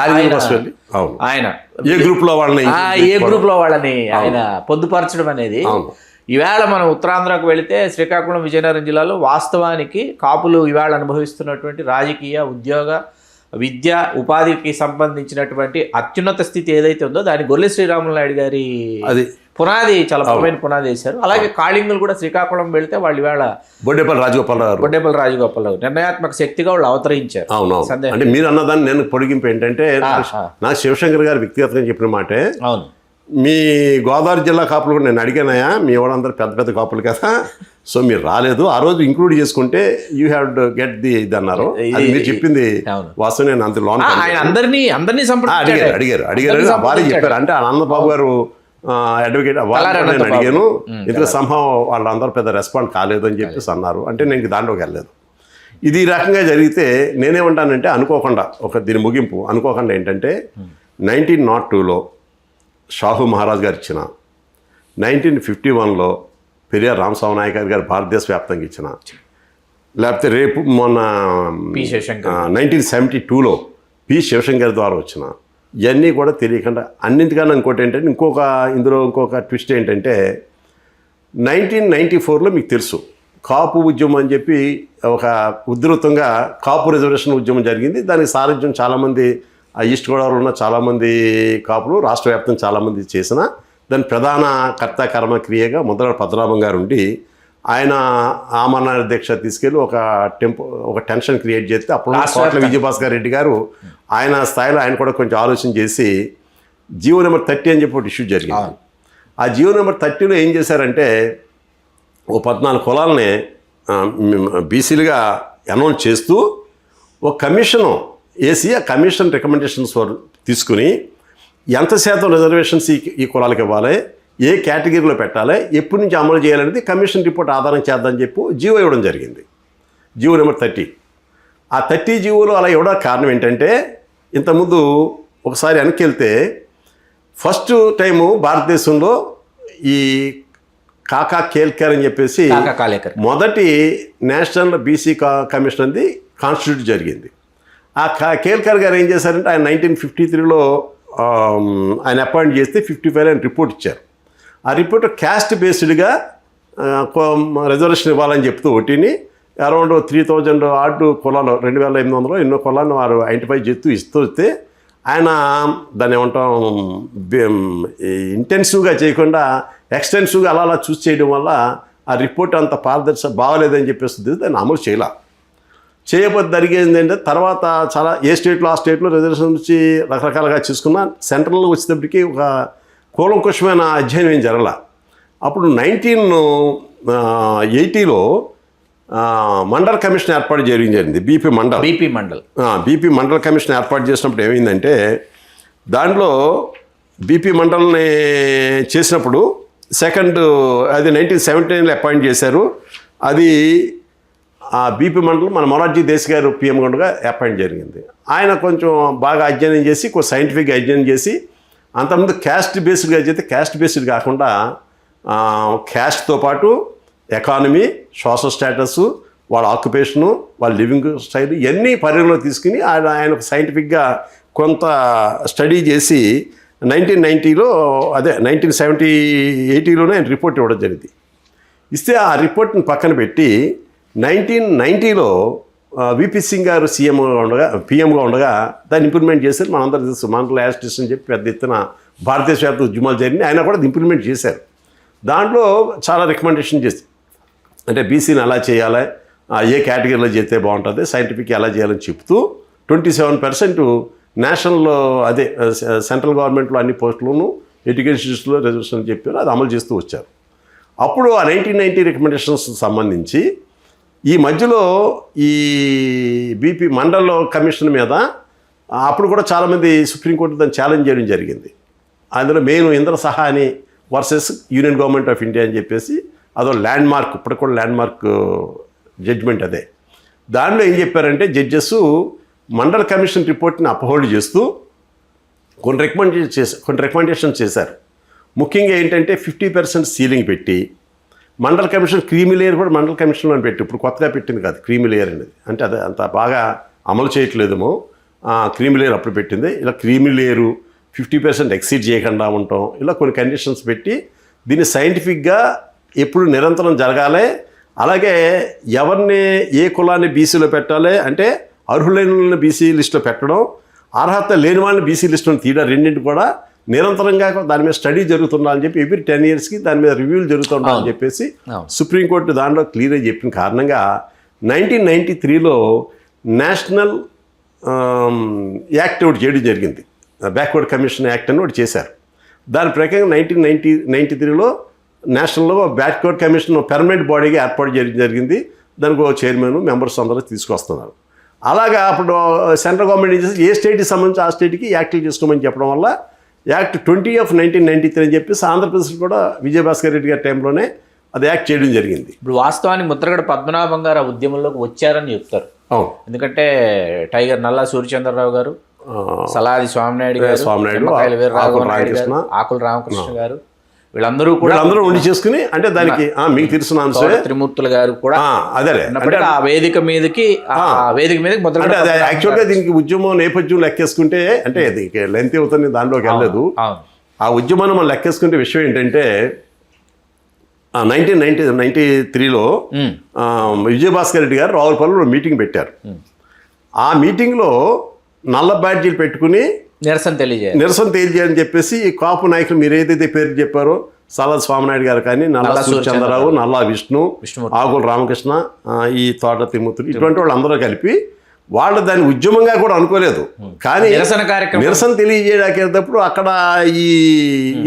ఆయన ఏ గ్రూప్ లో వాళ్ళని ఆయన పొందుపరచడం అనేది. ఈవేళ మనం ఉత్తరాంధ్రకు వెళితే శ్రీకాకుళం విజయనగరం జిల్లాలో వాస్తవానికి కాపులు ఈవేళ అనుభవిస్తున్నటువంటి రాజకీయ, ఉద్యోగ, విద్య, ఉపాధికి సంబంధించినటువంటి అత్యున్నత స్థితి ఏదైతే ఉందో దాని గొర్రె శ్రీరాములు నాయుడు గారి పునాది చాలా బలమైన పునాది వేశారు. అలాగే కాళింగులు కూడా శ్రీకాకుళం వెళితే వాళ్ళు ఇవాళ బొడ్డేపల్లి రాజగోపాలరావు నిర్ణయాత్మక శక్తిగా వాళ్ళు అవతరించారు. అంటే మీరు అన్నదాన్ని నేను పొడిగింపు ఏంటంటే నాకు శివశంకర్ గారు వ్యక్తిగతంగా చెప్పిన మాటే. అవును, మీ గోదావరి జిల్లా కాపులు కూడా నేను అడిగానయా, మీ వాళ్ళందరూ పెద్ద పెద్ద కాపులు కదా, సో మీరు రాలేదు, ఆ రోజు ఇంక్లూడ్ చేసుకుంటే you have to get the ఇది అన్నారు. అది మీరు చెప్పింది వాస్తవం. నేను అంత లోన్ అడిగారు భార్య చెప్పారు. అంటే ఆనందబాబు గారు అడ్వకేట్ నేను అడిగాను, ఇందులో సంభవం వాళ్ళందరూ పెద్ద రెస్పాండ్ కాలేదు అని చెప్పేసి అన్నారు. అంటే నేను దాంట్లోకి వెళ్ళలేదు. ఇది ఈ రకంగా జరిగితే నేనేమంటానంటే అనుకోకుండా దీని ముగింపు అనుకోకుండా ఏంటంటే 1902లో షాహు మహారాజ్ గారు ఇచ్చిన, 1951లో పెరియార్ రామస్వామి నాయక్ గారు భారతదేశ వ్యాప్తంగా ఇచ్చిన, లేకపోతే రేపు మొన్న 1972లో పి శివశంకర్ ద్వారా వచ్చిన, ఇవన్నీ కూడా తెలియకుండా అన్నింటికన్నా ఇంకోటి ఏంటంటే ఇంకొక ట్విస్ట్ ఏంటంటే 1994లో మీకు తెలుసు కాపు ఉద్యమం అని చెప్పి ఒక ఉధృతంగా కాపు రిజర్వేషన్ ఉద్యమం జరిగింది. దానికి సారథ్యం చాలామంది ఈస్ట్ గోదావరిలో ఉన్న చాలామంది కాపులు, రాష్ట్ర వ్యాప్తంగా చాలామంది చేసిన దాని ప్రధాన కర్త కర్మ క్రియగా ముద్రగడ పద్మనాభం గారు ఉండి ఆయన ఆమరణ దీక్ష తీసుకెళ్ళి ఒక టెన్షన్ క్రియేట్ చేస్తే అప్పుడు కోట్ల విజయభాస్కర్ రెడ్డి గారు ఆయన స్థాయిలో ఆయన కూడా కొంచెం ఆలోచన చేసి జీవో నెంబర్ 30 అని చెప్పి ఒక ఇష్యూ జరిగింది. ఆ జీవో నెంబర్ 30లో ఏం చేశారంటే ఓ 14 కులాలని బీసీలుగా అనౌన్స్ చేస్తూ ఒక కమిషను వేసి ఆ కమిషన్ రికమెండేషన్స్ తీసుకుని ఎంత శాతం రిజర్వేషన్స్ ఈ కులాలకు ఇవ్వాలి, ఏ కేటగిరీలో పెట్టాలి, ఎప్పటి నుంచి అమలు చేయాలనేది కమిషన్ రిపోర్ట్ ఆధారం చేద్దామని చెప్పి జీవో ఇవ్వడం జరిగింది. GO number 30. ఆ 30 జీవోలో అలా ఇవ్వడానికి కారణం ఏంటంటే ఇంతకుముందు ఒకసారి వెనక్కి వెళ్తే ఫస్ట్ టైము భారతదేశంలో ఈ కాకా కేల్కర్ అని చెప్పేసి మొదటి నేషనల్ బీసీ కమిషన్ అనేది కాన్స్టిట్యూట్ జరిగింది. ఆ కేల్కర్ గారు ఏం చేశారంటే ఆయన 1953లో ఆయన అపాయింట్ చేస్తే 55 ఆయన రిపోర్ట్ ఇచ్చారు. ఆ రిపోర్ట్ క్యాస్ట్ బేస్డ్గా రిజర్వేషన్ ఇవ్వాలని చెప్తూ ఒకటిని అరౌండ్ 3000 ఆర్డు కులాలు 2800 ఎన్నో కులాలను వారు ఐడెంటిఫై చేస్తూ ఇస్తే ఆయన దాన్ని ఏమంటాం ఇంటెన్సివ్గా చేయకుండా ఎక్స్టెన్సివ్గా అలా చూస్ చేయడం వల్ల ఆ రిపోర్ట్ అంత బాగలేదని చెప్పేస్తుంది. దాన్ని అమలు చేయకపోతే జరిగేది ఏంటంటే తర్వాత చాలా ఏ స్టేట్లో ఆ స్టేట్లో రిజర్వేషన్ నుంచి రకరకాలుగా చేసుకున్నా సెంట్రల్లో వచ్చేటప్పటికి ఒక కూలంకుషమైన అధ్యయనం ఏం జరగల. అప్పుడు 1980లో మండల్ కమిషన్ ఏర్పాటు చేయడం జరిగింది. బీపీ మండల్ కమిషన్ ఏర్పాటు చేసినప్పుడు ఏమైందంటే దాంట్లో బీపీ మండల్ని చేసినప్పుడు అది 1979లో అపాయింట్ చేశారు. అది ఆ బీపీ మండలం మన మొరార్జీ దేశ్ గారు పిఎం గుండగా అపాయింట్ జరిగింది. ఆయన కొంచెం బాగా అధ్యయనం చేసి కొంచెం సైంటిఫిక్గా అధ్యయనం చేసి అంతకుముందు క్యాస్ట్ బేస్డ్గా చేస్తే క్యాస్ట్ బేస్డ్ కాకుండా క్యాస్ట్తో పాటు ఎకానమీ, సోషల్ స్టేటస్, వాళ్ళ ఆక్యుపేషను, వాళ్ళ లివింగ్ స్టైల్ ఇవన్నీ పరిగణలో తీసుకుని ఆయన సైంటిఫిక్గా కొంత స్టడీ చేసి 1990లో 1980లోనే ఆయన రిపోర్ట్ ఇవ్వడం జరిగింది. ఇస్తే ఆ రిపోర్ట్ని పక్కన పెట్టి 1990లో విపి సింగ్ గారు పిఎంగా ఉండగా దాన్ని ఇంప్లిమెంట్ చేశారు. మనందరూ తెలుసు మండల యాజిటేషన్ అని చెప్పి పెద్ద ఎత్తున భారతదేశ వ్యాప్త ఉద్యమాలు జరిగినాయి. ఆయన కూడా ఇంప్లిమెంట్ చేశారు. దాంట్లో చాలా రికమెండేషన్ చేసి అంటే బీసీని ఎలా చేయాలి, ఏ కేటగిరీలో చేస్తే బాగుంటుంది, సైంటిఫిక్ ఎలా చేయాలని చెప్తూ 27% నేషనల్లో సెంట్రల్ గవర్నమెంట్లో అన్ని పోస్టులను ఎడ్యుకేషన్స్లో రిజర్వేషన్ చెప్పారు. అది అమలు చేస్తూ వచ్చారు. అప్పుడు ఆ 1990 రికమెండేషన్స్ సంబంధించి ఈ మధ్యలో ఈ బీపీ మండల్ కమిషన్ మీద అప్పుడు కూడా చాలామంది సుప్రీంకోర్టు దాన్ని ఛాలెంజ్ చేయడం జరిగింది. అందులో main Indra Sawhney versus union government of India అని చెప్పేసి అదో ల్యాండ్ మార్క్, ఇప్పటికి కూడా ల్యాండ్ మార్క్ జడ్జ్మెంట్ అదే. దానిలో ఏం చెప్పారంటే జడ్జెస్ మండల్ కమిషన్ రిపోర్ట్ని అప్హోల్డ్ చేస్తూ కొన్ని రికమెండేషన్ చేశారు. ముఖ్యంగా ఏంటంటే 50% సీలింగ్ పెట్టి మండల్ కమిషన్ క్రీమీ లేయర్ కూడా మండల్ కమిషన్లో పెట్టి ఇప్పుడు కొత్తగా పెట్టింది కాదు క్రీమీ లేయర్ అనేది. అంటే అది అంత బాగా అమలు చేయట్లేదేమో. క్రీమీ లేయర్ అప్పుడు పెట్టింది. ఇలా క్రీమీ లేయరు 50% ఎక్సీడ్ చేయకుండా ఉండటం, ఇలా కొన్ని కండిషన్స్ పెట్టి దీన్ని సైంటిఫిక్గా ఎప్పుడు నిరంతరం జరగాలి. అలాగే ఎవరిని ఏ కులాన్ని బీసీలో పెట్టాలి అంటే అర్హులైన బీసీ లిస్టులో పెట్టడం, అర్హత లేని వాళ్ళని బీసీ లిస్టులో తీయడం, రెండింటి కూడా నిరంతరంగా దాని మీద స్టడీ జరుగుతుండాలని చెప్పి ఎవ్రీ 10 yearsకి దాని మీద రివ్యూలు జరుగుతుండాలని చెప్పేసి సుప్రీంకోర్టు దాంట్లో క్లియర్గా చెప్పిన కారణంగా 1993లో నేషనల్ యాక్ట్ ఒకటి చేయడం జరిగింది. బ్యాక్వర్డ్ కమిషన్ యాక్ట్ అని ఒకటి చేశారు. దాని ప్రకారం 1993లో నేషనల్లో బ్యాక్వర్డ్ కమిషన్ పర్మనెంట్ బాడీగా ఏర్పాటు చేయడం జరిగింది. దానికి ఒక చైర్మన్, మెంబర్స్ అందరూ తీసుకొస్తున్నారు. అలాగా అప్పుడు సెంట్రల్ గవర్నమెంట్ ఏం చేసి ఏ స్టేట్కి సంబంధించి ఆ స్టేట్కి యాక్ట్లు చేసుకోమని చెప్పడం వల్ల యాక్ట్ 20 of 1993 అని చెప్పేసి ఆంధ్రప్రదేశ్ కూడా విజయభాస్కర్ రెడ్డి గారి టైంలోనే అది యాక్ట్ చేయడం జరిగింది. ఇప్పుడు వాస్తవానికి ముద్రగడ పద్మనాభం గారు ఆ ఉద్యమంలోకి వచ్చారని చెప్తారు. ఎందుకంటే టైగర్ నల్లా సూర్యచంద్రరావు గారు, సలాది స్వామినాయుడు గారు, ఆకుల రామకృష్ణ గారు, వీళ్ళందరూ ఉండి చేసుకుని అంటే దానికి మీకు తెలిసిన త్రిమూర్తులు గారు కూడా అదే ఆ వేదిక మీదకి అంటే అదే యాక్చువల్గా దీనికి ఉద్యమం నేపథ్యం లెక్కేసుకుంటే అంటే అది లెంత్ అవుతుంది, దానిలోకి వెళ్ళలేదు. ఆ ఉద్యమాన్ని మనం లెక్కేసుకుంటే విషయం ఏంటంటే 1993లో విజయభాస్కర్ రెడ్డి గారు రావులపల్లిలో మీటింగ్ పెట్టారు. ఆ మీటింగ్లో నల్ల బ్యాడ్జీలు పెట్టుకుని నిరసన తెలియజేయాలని చెప్పేసి ఈ కాపు నాయకులు మీరు ఏదైతే పేరు చెప్పారో సాలద స్వామినాయుడు గారు కానీ, నల్లా సూర్యచంద్రరావు, నల్లా విష్ణు, ఆకుల రామకృష్ణ, ఈ తోట తిమ్మతులు, ఇటువంటి వాళ్ళు అందరూ కలిపి వాళ్ళు దాన్ని ఉద్యమంగా కూడా అనుకోలేదు. కానీ నిరసన తెలియజేయడానికి అక్కడ ఈ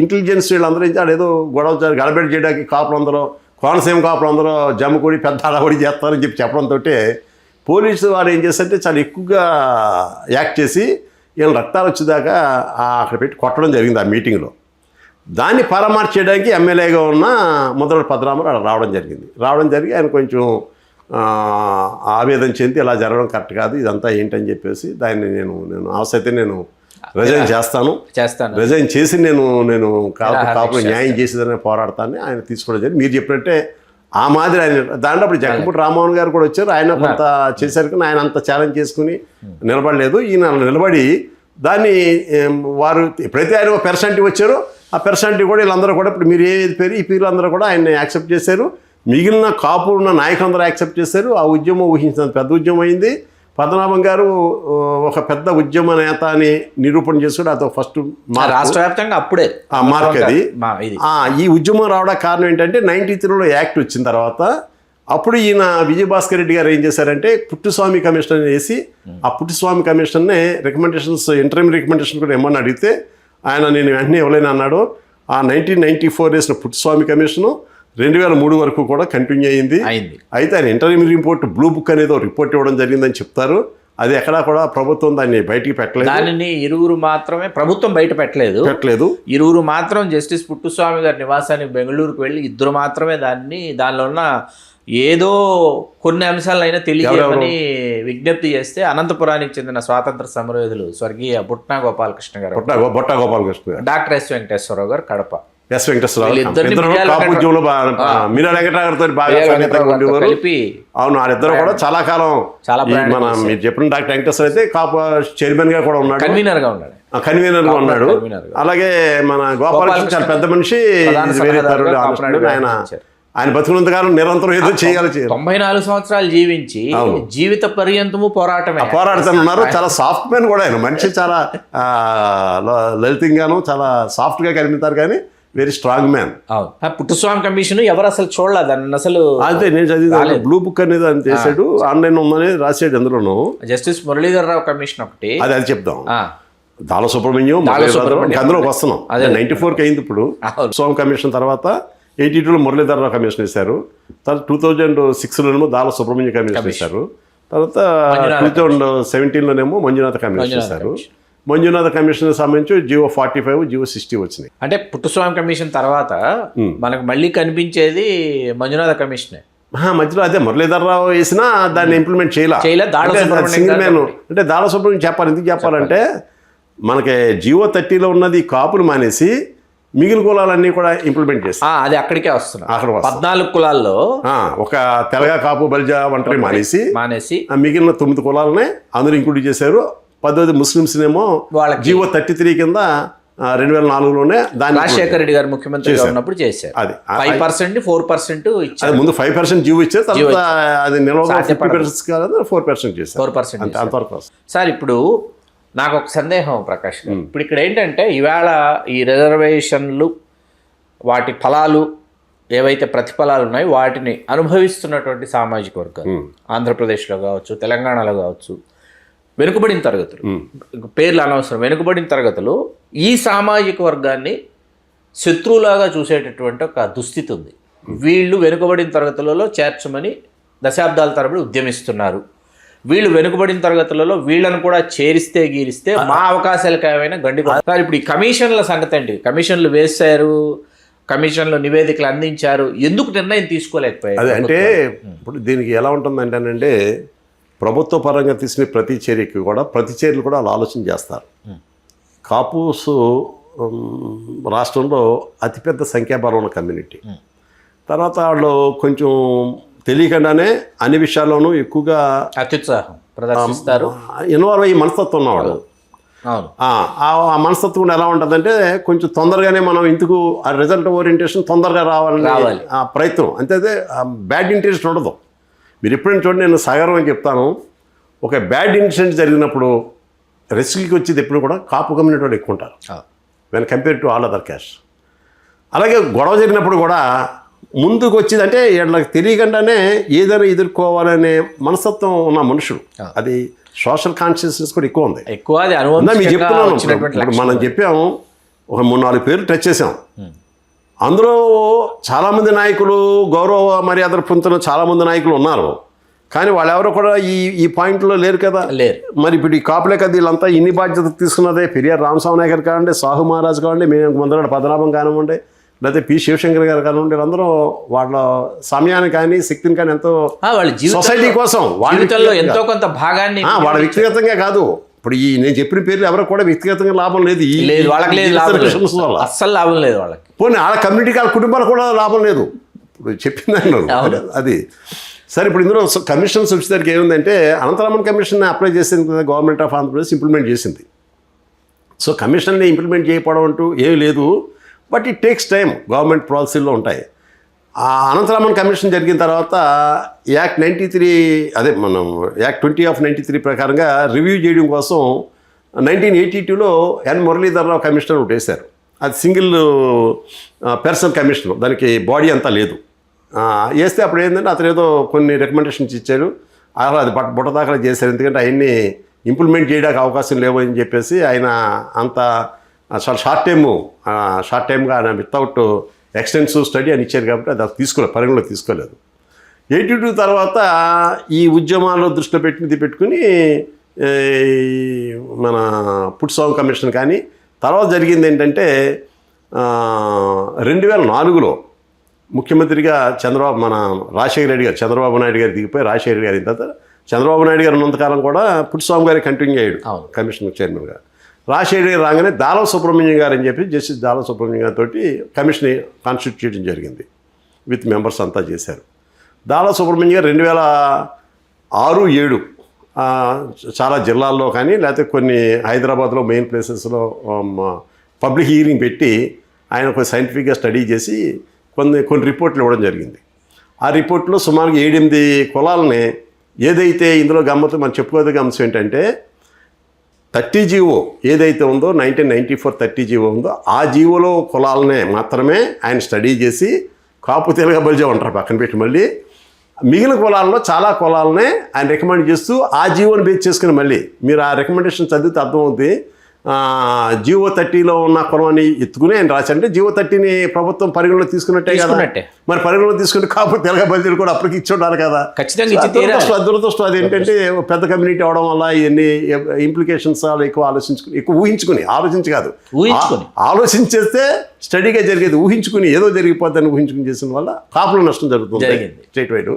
ఇంటెలిజెన్స్ వీళ్ళందరూ అదేదో గొడవ గడబెట్టి చేయడానికి కాపులందరూ, కోనసీమ కాపులందరూ జమ్ముకూడి పెద్ద అడవడి చేస్తారని చెప్పడంతో పోలీసు వారు ఏం చేస్తారంటే చాలా ఎక్కువగా యాక్ట్ చేసి వీళ్ళ రక్తాలు వచ్చేదాకా అక్కడ పెట్టి కొట్టడం జరిగింది ఆ మీటింగ్లో. దాన్ని పరామర్శించడానికి ఎమ్మెల్యేగా ఉన్న ముద్రగడ పద్మనాభరావు రావడం జరిగి ఆయన కొంచెం ఆవేదన చెంది ఇలా జరగడం కరెక్ట్ కాదు, ఇదంతా ఏంటని చెప్పేసి దాన్ని నేను అవసరమైతే నేను రిజైన్ చేస్తాను, రిజైన్ చేసి నేను కాపులు న్యాయం చేసేదని పోరాడతానని ఆయన తీసుకోవడం జరిగింది. మీరు చెప్పినట్టే ఆ మాదిరి ఆయన దాంట్లో అప్పుడు జక్కపూడి రామ్మోహన్ గారు కూడా వచ్చారు. ఆయన కొంత చేశారు కానీ ఆయన అంత ఛాలెంజ్ చేసుకుని నిలబడలేదు. ఈయన నిలబడి దాన్ని వారు ఎప్పుడైతే ఆయన పెర్సెంట్ వచ్చారో ఆ పెర్సెంట్ కూడా వీళ్ళందరూ కూడా ఇప్పుడు మీరు ఏది పేరు ఈ పేర్లందరూ కూడా ఆయన్ని యాక్సెప్ట్ చేశారు. మిగిలిన కాపు ఉన్న నాయకులందరూ యాక్సెప్ట్ చేశారు. ఆ ఉద్యమం ఊహించినంత పెద్ద ఉద్యమం అయింది. పద్మనాభం గారు ఒక పెద్ద ఉద్యమ నేత అని నిరూపణ చేసుకుని అదో ఫస్ట్ రాష్ట్ర వ్యాప్తంగా అప్పుడే ఆ మార్క్ అది. ఈ ఉద్యమం రావడానికి కారణం ఏంటంటే 93లో యాక్ట్ వచ్చిన తర్వాత అప్పుడు ఈయన విజయభాస్కర్ రెడ్డి గారు ఏం చేశారంటే పుట్టుస్వామి కమిషన్ వేసి ఆ పుట్టుస్వామి కమిషన్నే రికమెండేషన్స్ ఇంటర్మ్ రికమెండేషన్ కూడా ఏమన్నా అడిగితే ఆయన నేను వెంటనే ఇవ్వలేను అన్నాడు. ఆ 1994 వేసిన పుట్టుస్వామి కమిషను 2003 వరకు కూడా కంటిన్యూ అయింది. అయితే ఆయన ఇంటర్వ్యూ రిపోర్ట్ బ్లూ బుక్ అనేది రిపోర్ట్ ఇవ్వడం జరిగిందని చెప్తారు. అది ఎక్కడా కూడా ప్రభుత్వం దాన్ని బయటికి పెట్టలేదు. దానిని ఇరువురు మాత్రమే ప్రభుత్వం బయట పెట్టలేదు. ఇరువురు మాత్రం జస్టిస్ పుట్టుస్వామి గారి నివాసానికి బెంగళూరుకు వెళ్ళి ఇద్దరు మాత్రమే దానిలో ఉన్న ఏదో కొన్ని అంశాలైనా తెలియజేయమని విజ్ఞప్తి చేస్తే అనంతపురానికి చెందిన స్వాతంత్ర సమరయోధులు స్వర్గీయ బుట్టా గోపాలకృష్ణ గారు, డాక్టర్ ఎస్ వెంకటేశ్వరరావు గారు, కడప ఎస్ వెంకటేశ్వరరావు మీరా వెంకటరావుతో బాగా కలిపి అవును వాళ్ళిద్దరు కూడా చాలా కాలం మన మీరు చెప్పిన డాక్టర్ వెంకటేశ్వర అయితే కాపు చైర్మన్ గా కూడా ఉన్నాడు, కన్వీనర్ గా ఉన్నాడు. అలాగే మన గోపాలకృష్ణ చాలా పెద్ద మనిషి, ఆయన బతుకున్నంతకాలం నిరంతరం ఏదో చేయాలి. 94 సంవత్సరాలు జీవించి జీవిత పర్యంతము పోరాడుతున్నారు. చాలా సాఫ్ట్ మ్యాన్ కూడా ఆయన మనిషి, చాలా లలితంగాను చాలా సాఫ్ట్ గా కనిపిస్తారు కానీ very strong man. Puttaswamy commission ఎవరు అసలు చూడలేదు అసలు. అంతే నేను చదివిన బ్లూ బుక్ అనేది ఆయన చేశాడు, ఆన్లైన్ ఉందనేది రాసాడు. అందులోను జస్టిస్ మురళీధర్ రావు కమిషన్ ఒకటి అది చెప్దాం. దాల సుబ్రహ్మణ్యం అందులోకి వస్తున్నాం. అదే 94కి అయింది. ఇప్పుడు స్వామి కమిషన్ తర్వాత 82లో మురళీధరరావు కమిషన్ వేశారు. తర్వాత 2006లోనేమో దాల సుబ్రహ్మణ్య కమిషన్ వేశారు. తర్వాత 2017లోనేమో మంజునాథ కమిషన్ వేశారు. మంజునాథ కమిషన్ సంబంధించి జియో 45 జియో 60 వచ్చినాయి. అంటే పుట్టుస్వామి కమిషన్ తర్వాత మనకు మళ్ళీ కనిపించేది మంజునాథ కమిషనే. మధ్యలో అదే మురళీధరరావు వేసినా దాన్ని ఇంప్లిమెంట్ సింగిల్ మ్యాన్ అంటే దాల సుబ్రహ్మణ్యం చెప్పాలి. ఎందుకు చెప్పాలంటే మనకి జియో 30లో ఉన్నది కాపులు మానేసి మిగిలిన కులాలన్నీ కూడా ఇంప్లిమెంట్ చేస్తాం. అది అక్కడికే వస్తున్నాం. అక్కడ 14 కులాల్లో ఒక తెలగ కాపు బలిజ ఒంటరి మానేసి మిగిలిన 9 కులాలనే అందరూ ఇంక్లూడ్ చేశారు. 10వ ముస్లిమ్స్నేమో జియో 33 కింద 2004లోనే దాన్ని రాజశేఖర రెడ్డి గారు ముఖ్యమంత్రిగా ఉన్నప్పుడు చేశారు. అది 5% 4% ఇచ్చారు. ముందు 5% జియో ఇచ్చారు, తర్వాత అది నిలవగా 50% కాదు 4% చేశారు. 4% అంతవరకు. సార్ ఇప్పుడు నాకు ఒక సందేహం ప్రకాష్ గారు, ఇప్పుడు ఇక్కడ ఏంటంటే ఇవాళ ఈ రిజర్వేషన్లు వాటి ఫలాలు ఏవైతే ప్రతిఫలాలు ఉన్నాయో వాటిని అనుభవిస్తున్నటువంటి సామాజిక వర్గాలు ఆంధ్రప్రదేశ్లో కావచ్చు, తెలంగాణలో కావచ్చు, వెనుకబడిన తరగతులు, పేర్లు అనవసరం, వెనుకబడిన తరగతులు ఈ సామాజిక వర్గాన్ని శత్రువులాగా చూసేటటువంటి ఒక దుస్థితి ఉంది. వీళ్ళు వెనుకబడిన తరగతులలో చేర్చమని దశాబ్దాల తరబడి ఉద్యమిస్తున్నారు. వీళ్ళు వెనుకబడిన తరగతులలో వీళ్ళను కూడా చేరిస్తే గీరిస్తే మా అవకాశాలకు ఏమైనా గండి కొడతారు. ఇప్పుడు ఈ కమిషన్ల సంగతి ఏంటి? కమిషన్లు వేశారు, కమిషన్లు నివేదికలు అందించారు, ఎందుకు నిర్ణయం తీసుకోలేకపోయారు? అదే అంటే ఇప్పుడు దీనికి ఎలా ఉంటుందంటేనంటే ప్రభుత్వ పరంగా తీసుకునే ప్రతి చర్యకి కూడా ప్రతి చర్యలు కూడా వాళ్ళు ఆలోచన చేస్తారు. కాపుస్ రాష్ట్రంలో అతిపెద్ద సంఖ్యాబలం ఉన్న కమ్యూనిటీ. తర్వాత వాళ్ళు కొంచెం తెలియకుండానే అన్ని విషయాల్లోనూ ఎక్కువగా అత్యుత్సాహం ప్రదర్శిస్తారు, ఇన్వాల్వ్ అయ్యి మనస్తత్వం ఉన్నవాడు. ఆ మనస్తత్వం ఎలా ఉంటుందంటే కొంచెం తొందరగానే మనం ఇందుకు ఆ రిజల్ట్ ఓరియంటేషన్ తొందరగా రావాలి ఆ ప్రయత్నం. అంతే బ్యాడ్ ఇంటెన్షన్ ఉండదు. మీరు ఎప్పుడైనా చూడండి, నేను సాగరం అని చెప్తాను, ఒక బ్యాడ్ ఇన్సిడెంట్ జరిగినప్పుడు రెస్క్యూకి వచ్చేది ఎప్పుడు కూడా కాపు కమ్యూనిటీ వాళ్ళు ఎక్కువ ఉంటారు when compare to all other caste. అలాగే గొడవ జరిగినప్పుడు కూడా ముందుకు వచ్చేది అంటే వీళ్ళకి తెలియకుండానే ఏదైనా ఎదుర్కోవాలనే మనస్తత్వం ఉన్న మనుషులు. అది సోషల్ కాన్షియస్నెస్ కూడా ఎక్కువ ఉంది. మీకు చెప్తున్నాను, ఇప్పుడు మనం చెప్పాము ఒక 3-4 పేర్లు టచ్ చేసాం. అందులో చాలామంది నాయకులు గౌరవ మర్యాదలు పొందుతున్న చాలామంది నాయకులు ఉన్నారు, కానీ వాళ్ళెవరో కూడా ఈ పాయింట్లో లేరు కదా. మరి ఇప్పుడు ఈ కాపులే కదా వీళ్ళంతా ఇన్ని బాధ్యత తీసుకున్నదే. పెరియార్ రామస్వామి నాయకర్ కానివ్వండి, సాహు మహారాజ్ కానివ్వండి, మేము ముందర పద్మనాభం కానివ్వండి, లేకపోతే పి శివశంకర్ గారు కానివ్వండి, వీళ్ళందరూ వాళ్ళ సమయాన్ని కానీ శక్తిని కానీ ఎంతో సొసైటీ కోసం ఎంతో కొంత భాగాన్ని వాళ్ళ వ్యక్తిగతంగా కాదు. ఇప్పుడు ఈ నేను చెప్పిన పేర్లు ఎవరికి కూడా వ్యక్తిగతంగా లాభం లేదు. అస్సలు లాభం లేదు వాళ్ళకి. పోనీ వాళ్ళ కమ్యూనిటీకి వాళ్ళ కుటుంబాలకు కూడా లాభం లేదు. ఇప్పుడు చెప్పిందన్నారు అది సరే. ఇప్పుడు ఇందులో కమిషన్స్ వచ్చేసరికి ఏముందంటే అనంతరామన్ కమిషన్ అప్లై చేసింది కదా గవర్నమెంట్ ఆఫ్ ఆంధ్రప్రదేశ్, ఇంప్లిమెంట్ చేసింది. సో కమిషన్ని ఇంప్లిమెంట్ చేయకపోవడం అంటూ ఏమీ లేదు, but it takes time. Government పాలసీల్లో ఉంటాయి. ఆ అనంతరామన్ కమిషన్ జరిగిన తర్వాత యాక్ట్ 93 అదే మనం యాక్ట్ 20/93 ప్రకారంగా రివ్యూ చేయడం కోసం 1982లో ఎన్ మురళీధరరావు కమిషనర్ ఒకటి వేశారు. అది సింగిల్ పర్సనల్ కమిషనర్, దానికి బాడీ అంతా లేదు. వేస్తే అప్పుడు ఏంటంటే అతను ఏదో కొన్ని రికమెండేషన్స్ ఇచ్చారు, అది బుట్టదాఖలు చేశారు. ఎందుకంటే అవన్నీ ఇంప్లిమెంట్ చేయడానికి అవకాశం లేవు అని చెప్పేసి ఆయన అంత చాలా షార్ట్ టైమ్గా ఆయన వితౌట్ ఎక్స్టెన్సివ్ స్టడీ అని ఇచ్చారు కాబట్టి అది తీసుకోలేదు, పరిగణలో తీసుకోలేదు. 82 తర్వాత ఈ ఉద్యమాలు దృష్టిలో పెట్టుకుని మన పుట్స్వామి కమిషన్ కానీ తర్వాత జరిగింది ఏంటంటే 2004లో ముఖ్యమంత్రిగా మన రాజశేఖర రెడ్డి గారు, చంద్రబాబు నాయుడు గారు దిగిపోయి రాజశేఖర రెడ్డి గారి తర్వాత చంద్రబాబు నాయుడు గారు ఉన్నంతకాలం కూడా పుట్స్వామి గారి కంటిన్యూ అయ్యాడు కమిషన్ చైర్మన్గా. రాజశేఖర రెడ్డి రాగానే దాలవ సుబ్రహ్మణ్యం గారు అని చెప్పి జస్టిస్ దాలవ సుబ్రహ్మణ్యం గారితో కమిషన్ కాన్స్టిట్యూట్ చేయడం జరిగింది. విత్ మెంబర్స్ అంతా చేశారు. దాలవ సుబ్రహ్మణ్యం గారు 2006-07 చాలా జిల్లాల్లో కానీ లేకపోతే కొన్ని హైదరాబాద్లో మెయిన్ ప్లేసెస్లో పబ్లిక్ హీరింగ్ పెట్టి ఆయన ఒక సైంటిఫిక్గా స్టడీ చేసి కొన్ని రిపోర్ట్లు ఇవ్వడం జరిగింది. ఆ రిపోర్ట్లో సుమారుగా 7-8 కులాలని ఏదైతే ఇందులో గమ్మత్తు మనం చెప్పుకోదగ్గ అంశం ఏంటంటే 30 జీవో ఏదైతే ఉందో 1994 30 జీవో ఉందో ఆ జీవోలో కులాలనే మాత్రమే ఆయన స్టడీ చేసి కాపు తెలుగు బలిజా ఉంటారు పక్కన పెట్టి, మళ్ళీ మిగిలిన కులాల్లో చాలా కులాలనే ఆయన రికమెండ్ చేస్తూ ఆ జీవోని బేస్ చేసుకుని మళ్ళీ మీరు ఆ రికమెండేషన్ చదివితే అర్థమవుతుంది. జీవో 30లో ఉన్న కులాన్ని ఎత్తుకుని ఆయన రాశారంటే జీవో 30ని ప్రభుత్వం పరిగణలో తీసుకున్నట్టే కదా. మరి పరిగణలో తీసుకుంటే కాపు తెలుగు బలిజలు కూడా అప్పటికి ఇచ్చి ఉండాలి కదా. దురదృష్టం అది ఏంటంటే పెద్ద కమ్యూనిటీ అవడం వల్ల ఇవన్నీ ఇంప్లికేషన్స్ ఎక్కువ ఆలోచించేస్తే స్టడీగా జరిగేది ఊహించుకుని ఏదో జరిగిపోద్దని ఊహించుకుని చేసిన వల్ల కాపుల నష్టం జరుగుతుంది స్టేట్ వైడ్.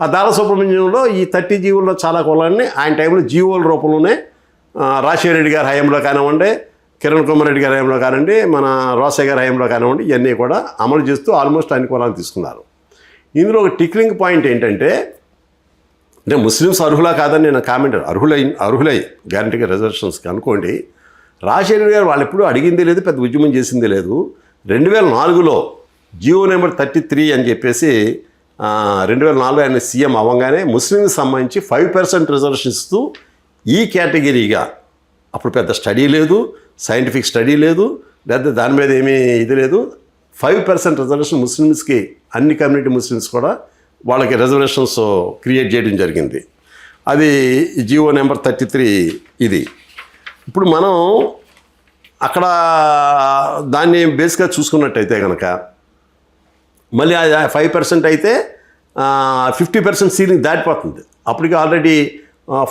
ఆ దాల సుబ్రహ్మణ్యంలో ఈ 30 జీవోల్లో చాలా కులాన్ని ఆయన టైంలో జీవోల రూపంలోనే రాజశేఖర రెడ్డి గారి హయాంలో కానివ్వండి, కిరణ్ కుమార్ రెడ్డి గారి హయాంలో కానివ్వండి, మన రోసయ్య గారి హయాంలో కానివ్వండి, ఇవన్నీ కూడా అమలు చేస్తూ ఆల్మోస్ట్ అన్ని కులాలను తీసుకున్నారు. ఇందులో ఒక టిక్లింగ్ పాయింట్ ఏంటంటే అంటే ముస్లిమ్స్ అర్హులా కాదని నేను కామెంట్ అర్హులై గ్యారంటీగా రిజర్వేషన్స్కి అనుకోండి. రాజశేఖర గారు వాళ్ళు ఎప్పుడూ అడిగిందే లేదు, పెద్ద ఉద్యమం చేసిందే లేదు. 2004లో జియో నెంబర్ 33 అని చెప్పేసి 2004 ఆయన సీఎం అవ్వగానే ముస్లింకి సంబంధించి 5% రిజర్వేషన్ ఇస్తూ ఈ కేటగిరీగా అప్పుడు పెద్ద స్టడీ లేదు, సైంటిఫిక్ స్టడీ లేదు, లేదా దాని మీద ఏమీ ఇది లేదు. 5% రిజర్వేషన్ ముస్లిమ్స్కి, అన్ని కమ్యూనిటీ ముస్లిమ్స్ కూడా వాళ్ళకి రిజర్వేషన్స్ క్రియేట్ చేయడం జరిగింది. అది జియో నెంబర్ 33 ఇది. ఇప్పుడు మనం అక్కడ దాన్ని బేస్గా చూసుకున్నట్టయితే కనుక మళ్ళీ 5% అయితే 50% సీలింగ్ దాటిపోతుంది. అప్పటికి ఆల్రెడీ